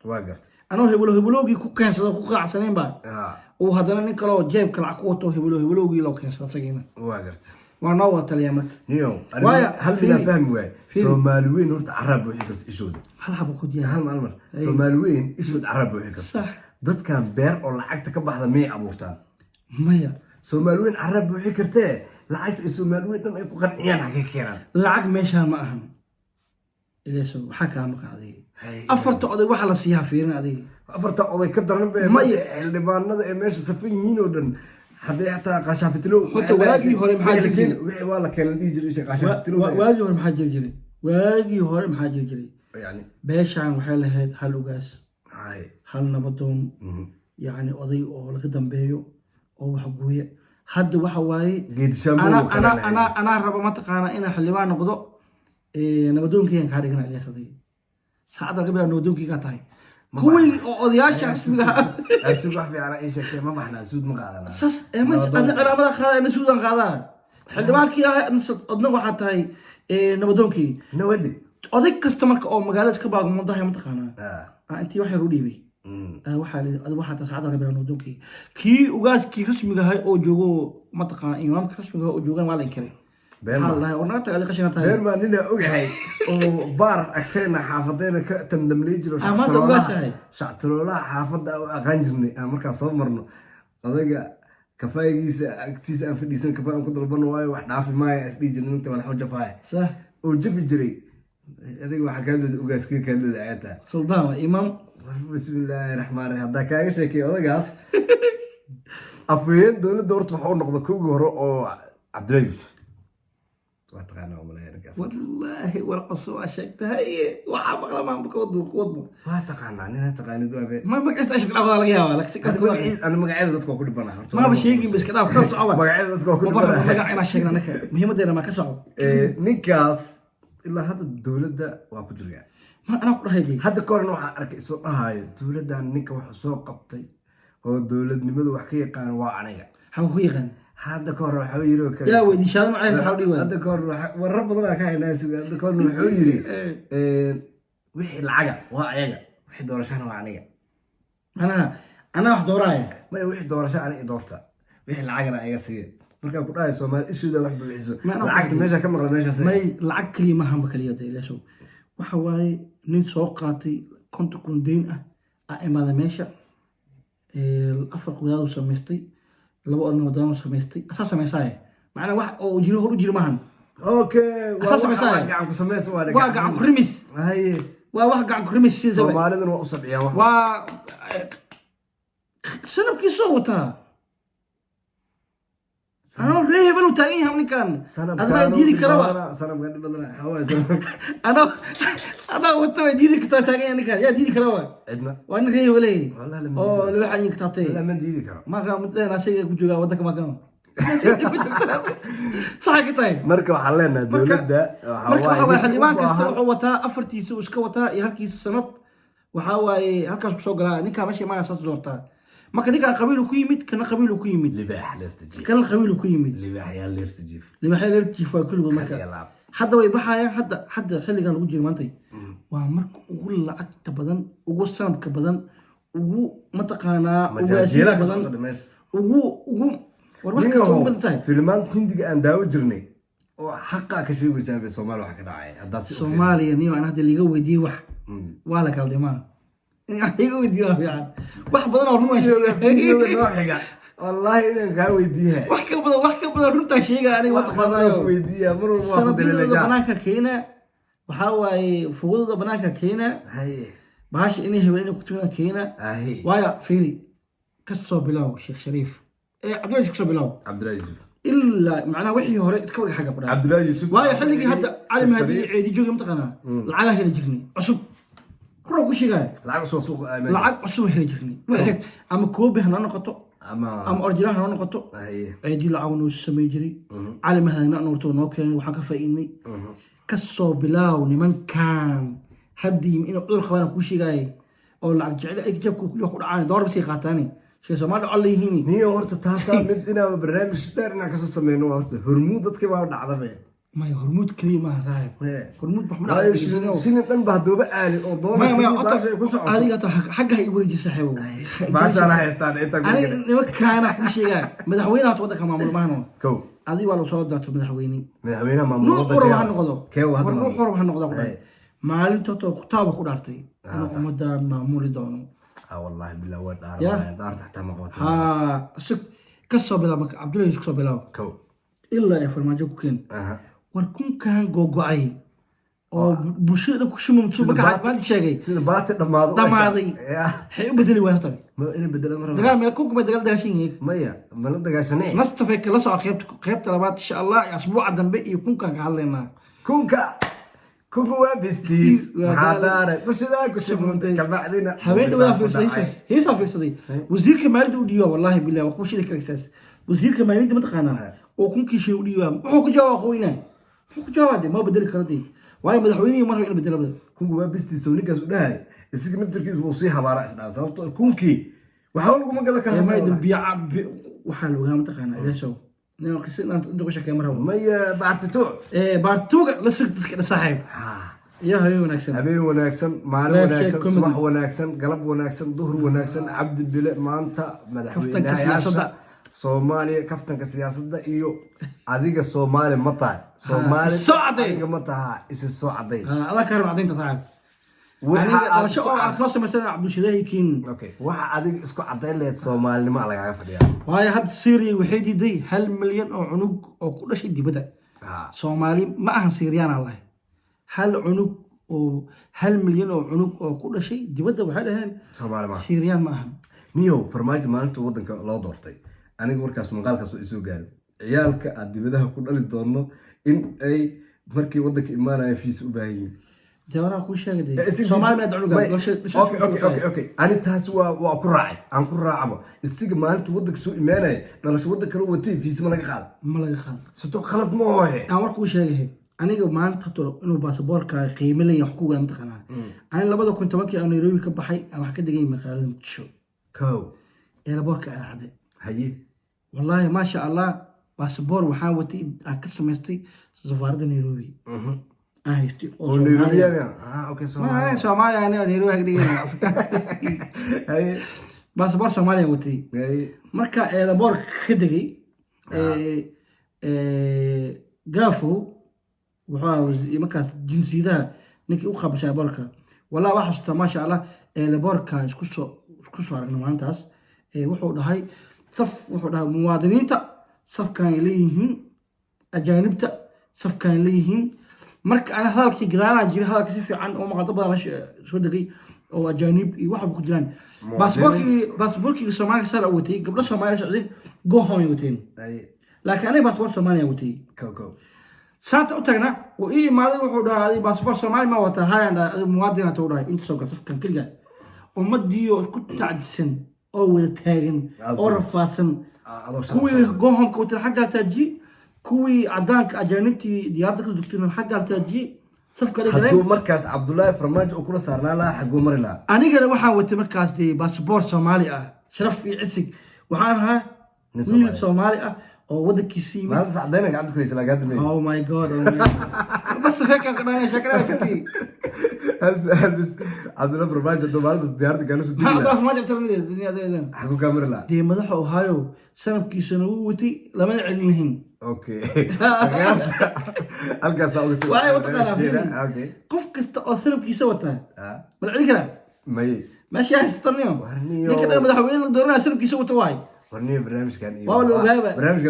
واقرت anoo hebelowgii ku keensado ku qaacsaneen ba oo hadana nin kale oo jeeb kala ku wato hebelowgii loo keensado sagiina واقرت وانا وطليا marka niyo hal bila fahmi way Soomaali weyn horta Arab way karto ishooda hal hab ku diyaa hal mar Soomaali weyn ishood Arab way karto dadkan beer oo lacagta ka baxda may abuurtaan maya Soomaali weyn Arab way kartee lacagta Soomaali weyn dhan ay ku qanciyaan xagee keenan lacag meesha ma ahan ileeso waxa ka maqaaday afarta oday waxa la siiyaa fiirin adiga afarta oday ka daran bay xildhibaanada ee meesha safan yihiin oo dhan hadday xataa qashaafitilo waagii hore maxaa jiray wixii waa la keenay dhijir qashaafitilo waagii hore maxaa jiray yani beeshaan waxay lahayd hal ugaas hal nabadoon yani oday oo laga dambeeyo oo wax gooya hadda waxa waaye ana rabo ma taqaana inaan xildhibaan noqdo nabadoonkeygan kaa dhigana iliyaasaday saacadda laga bilaabo nabadoonkeygaa tahay kuwii oo odayaasha rasmiga suud wax fiican ay sheegtay ma baxnaa suud ma qaadana saas ana cilaamada qaadaa ina suudan qaadaa xildhibaankii ahay adna waxaa tahay nabadoonkii nawadi oday kasta marka oo magaalada ka baaqmo dahay ma taqaanaa intii wax yar u dhiibay waxaa tahay saacadda laga bilaabo nabadoonkii kii ugaaskii rasmiga ahay oo joogo ma taqaana imaamka rasmiga oo joogan waa la inkiray beerma nina ogyahay oo baar agteena xaafadeena ka tamdamlay jiro shactiroolaha xaafadda u aqaan jirnay aan markaa soo marno odayga kafaayigiisa agtiisa aan fadhiisan kafaa aan ku dalbano waayo wax dhaafi maayo isdhihi jirnay nugta walaxo jafaaya oo jafi jiray adiga waxaa kaalooda ogaaskii kaalooda ayaata suldaan imaam bismillaahi raxmaan raxiim haddaa kaaga sheekay odagaas afhayeen dowladda horta waxa u noqda kowgii hore oo cabdilaahi yuusuf والله والقصة عشقتها هي وحاب ما بكود ما تقانا أنا تقاني دوابي ما بقيت أشتغل أفضل لك يا لك أنا مقعد ذاتك كل بنا ما بشيء بس كده بكل صعوبة مقعد ذاتك كل بنا ما بقى أنا شغلنا نك مهم ده ما كسعوا نيكاس إلا هذا الدولة ده وأكجريا ما أنا أقول هذي هذا كورن واحد أركز هاي الدولة ده نيك وحسوق قبطي هو الدولة نمد وحكي كان واعنية هو يغني هذا كور حويرو كذا يا ودي شان معي حولي وين هذا كور والرب ضلع كاين ناس هذا كور حويري وحي العجا وعيا وحي دورشان وعنيا أنا واحد وراي ما وحي دورشان أنا إدورته وحي العجا أنا سيد marka ku dhahay Soomaali ishu da wax buuxiso lacagta meesha ka maqla meesha may lacag kaliya ma hamba kaliya deelasho waxa waaye nin soo qaatay konto kun deyn ah imaada meesha afar qudaad u samaystay laba odna wadaan u samaystay asaa samaysay macna wax oo jiro hor u jiro maahan okay asaa samaysay gacan ku sameeyay waa gacan ku rimis haye waa wax gacan ku rimis sida Soomaalidan waa u sabciyaan wax waa sanabkii soo wataa أنا ريه بلو تاني هم نكان أنا ديدي كروا سنة بقدر بدنا حواس أنا وتما ديدي كتاب تاني نكان يا ديدي كروا عندنا وأنا ريه ولا والله لما أو اللي حاجة كتابتي لا من ديدي كرا ما كان متلا ناسي كوجوجا ودك ما كانوا صح كتاي مركب حلنا دولة ده marka xildhibaan kasta wuxuu wataa afartiisa uu iska wataa iyo halkiisa sanad waxa waaye halkaas ku soo galaa ninka meesha ma asaas doortaa marka ninka qabiil ku yimid kana qabiil ku yimid libaax leeftajiif kana qabiil ku yimid libaax yaa leeftajiif libaax leeftajiif waa kulligood marka hadda way baxayaan hadda xilligan lagu jiro maanta waa marka ugu lacagta badan ugu sanadka badan ugu mataqaanaa ugu asiir badan ugu filmaanta hindiga aan daawo jirnay oo xaqa ka sheegaysaa bay Soomaaliya waxa ka dhacay hadda Soomaaliya niyo aan hadda liga weydiiyay wax waa la kala dhimaa iga weydiiyay wax badan oo ruush xiga wallahi inaan ka weydiiyay wax ka badan runta sheega aniga wax badan oo weydiiyay mar walba wax dalilada banaanka keena waxa waaye fuqudda banaanka keena haye baash inay hebelina ku timida keena waaya fiiri kasoo bilaw Sheekh Shariif عبد الله يوسف بلاو عبد الله يوسف الا معناه وحي هوري تكور حاجه قرا عبد الله يوسف واي خليكي حتى عالم هذه عيدي جوجي متقنا العلا هي جرني عصب روح وش جاي العاب سوق العاب عصب هي جرني واحد اما كوبي هنا نقطه اما اورجينال هنا نقطه عيدي لعون سمي جري عالم هذا نورتو نوكين وحا كفايني كسو بلاو نمن كان حدي انه دور خبانا كوشي جاي او لعب جعل اي جابكو كل واحد عاني دور بس قاتاني شيء سمعنا الله يهيني نيو هورت تاسا مدينا برنامج دارنا كسو سمينو هورت هرمود dadkii baa dhacday ما هرمود كلمه صاحب هرمود محمد علي سنين دن بهدوبه عالي oo doona baashay ku socoto adiga xagga ay wareeji saaxiibo baasha la haystaan inta ani nima kaana ku sheegaa madaxweynaha waddanka maamul maahno kow adiga waa la soo daato madaxweynaha maamul waddanka keew hadda ma noqdo maalinta kutaaba ku dhaartay inuu ummadan maamuli doono والله بالله ودار دار تحت مقوت سك كسو بلا مك عبد الله يسكو بلا كو الا يفرماجو كين وركون كان غوغاي او بوشيدا كشمم سوبك عاد شيغي سيده بات دمادو حي بدلي وين طيب ما ان بدل مره دغال ميل كوك بدل دغاشين مايا ما لا دغاشني نستفيك لا سو قيبت لبات ان شاء الله اسبوع دنبي يكون كان حلينا كونكا كوكو بيستيس حضاره وشذا كشمونت كبعدنا حبيبي ولا في هي صافي صدي وزير كمال دوديو والله بالله وكوش ذيك الاساس وزير كمال ما تقانا وكون كيشي وديو وحو كجوا خوينا وحو كجوا ما بدل كردي واي مدحويني مره بدل بدل كوكو بيستيس ونيكاس وداي اسك نفتركيس وصيحه بارا اسنا sababto كونكي waxa lagu ma gala kara ma waxa loo ma taqaana ilaashow نعم قصينا أنت وش كاميرا هو مية بارتو بارتو لسه صاحب يا هبي وناكسن هبي وناكسن معنا وناكسن صباح وناكسن قلب وناكسن ظهر وناكسن عبد بلا ما أنت مدحوينها Soomaaliya kaftanka siyaasadda iyo adiga Soomaali ma tahay Soomaali adiga ma tahay isa soo caday Allah ka raacdinta tahay waxa soo arkaysa mesela Cabdulshadaahi kiin okay waxa adiga isku caday leed Soomaalinimo laga fadhiyaa waay had Syria waxay diiday 1 milyan oo cunug oo ku dhashay dibadda Soomaali ma ahan Syrian Allah hal cunug oo 1 milyan oo cunug oo ku dhashay dibadda waxa dhahan Soomaali ma Syrian ma ahan niyo farmaajo maalinta wadanka loo doortay aniga warkaas maqaalkaas oo isoo gaaray ciyaalka aad dibadaha ku dhali doono in ay markii wadanka imaanaya fiis u baahan yihiin دورا كل شيء قدي سومالي ما يدعون اوكي انا تاس waa ku raacay aan ku raacabo isiga maalinta wadanka soo imaanay dhalasho wadanka kale watay fiis ma laga qaad sito khalad ma oohe aan war ku sheegay aniga maanta tolo inuu baasaboorka qiimo leeyahay wax ku gaan taqana aan 2010 aan Nairobi ka baxay aan wax ka degay magaalada Muqdisho kow ee boorka aade haye wallahi ma sha Allah baasaboor waxaan watay aan ka samaystay safaaradda Nairobi هايستي او نيروبيا اوكي سوماليا سوماليا انا نيروبيا هكذا هاي باسبور سوماليا وتي هاي marka eelaboor ka dagay gaafo waxa markaas jinsiyadaha ninkii u qabshay boorka wala waxa xustaa ma sha Allah eelaboorka isku soo aragnay maantaas wuxuu dhahay wuxuu dhahay muwaadiniinta safkan leeyihiin ajaanibta safkan leeyihiin marka ana hadalkii gadaana jiray hadalka si fiican oo maqaldo badan meesha soo dagay oo ajaanib iyo waxa ku jiraan baasaboorkii Soomaaliya sar awtay gabdho Soomaaliya socday go home wateen laakiin aniga baasaboor Soomaaliya watay كوكو saata u tagna oo ii imaaday wuxuu dhahay baasaboor Soomaali ma wata hayaan muwaadin aad u dhahay inta soo gashay kan kaliya ummadii oo ku tacdisan oo wada taagan oo rafaadsan kuwii go'aanka wata xagga taaji kuwii cadaanka ajaanibtii diyaarada ka dugtay xagga taaji safka la galay hadduu markaas Cabdullaahi Farmaajo uu kula saarnaa lahaa xaguu mari lahaa anigana waxaan watay markaas baasaboor Soomaali ah sharaf iyo cisig waxaan ahaa wiil Soomaali ah oo wadankiisii maalinta sacdayna gacanta ku haysa laga dambeeyay oh my god bas heeka qadana shakada kati هل عبد الله برماج دو مالد ديارتي كانوا سدي عبد الله ما جبت لنا حكوا كاميرا لا دي مدحه هايو سنبكيسنا ووتي لما نعلمهن اوكي القى ساوي واي وتقرا اوكي قف كست او سنبكيسه وتا ما عليك لا ماشي هستنيو لكن انا مدحوين دورنا سنبكيسه وتا واي ورني برنامج كان ايه والله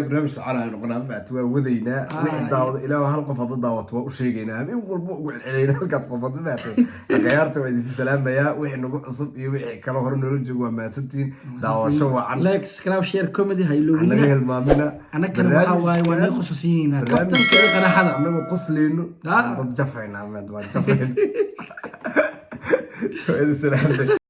برنامج سعر نقنا بعتوا وذينا وحد داود الى هالقف هذا داوت وشيغينا مين والبو علينا halkaas qof hada baatay qiyarta way idin salaamaya wixii nagu cusub iyo wixii kala hor nolol joogo waa maasantiin daawasho wacan like subscribe share comedy hayloobina anaga helmaamina anaga waxa waay waa qosasiina kabtan kale qaraxada anaga qosleyno dad jafayna ma jafayna way idin salaamay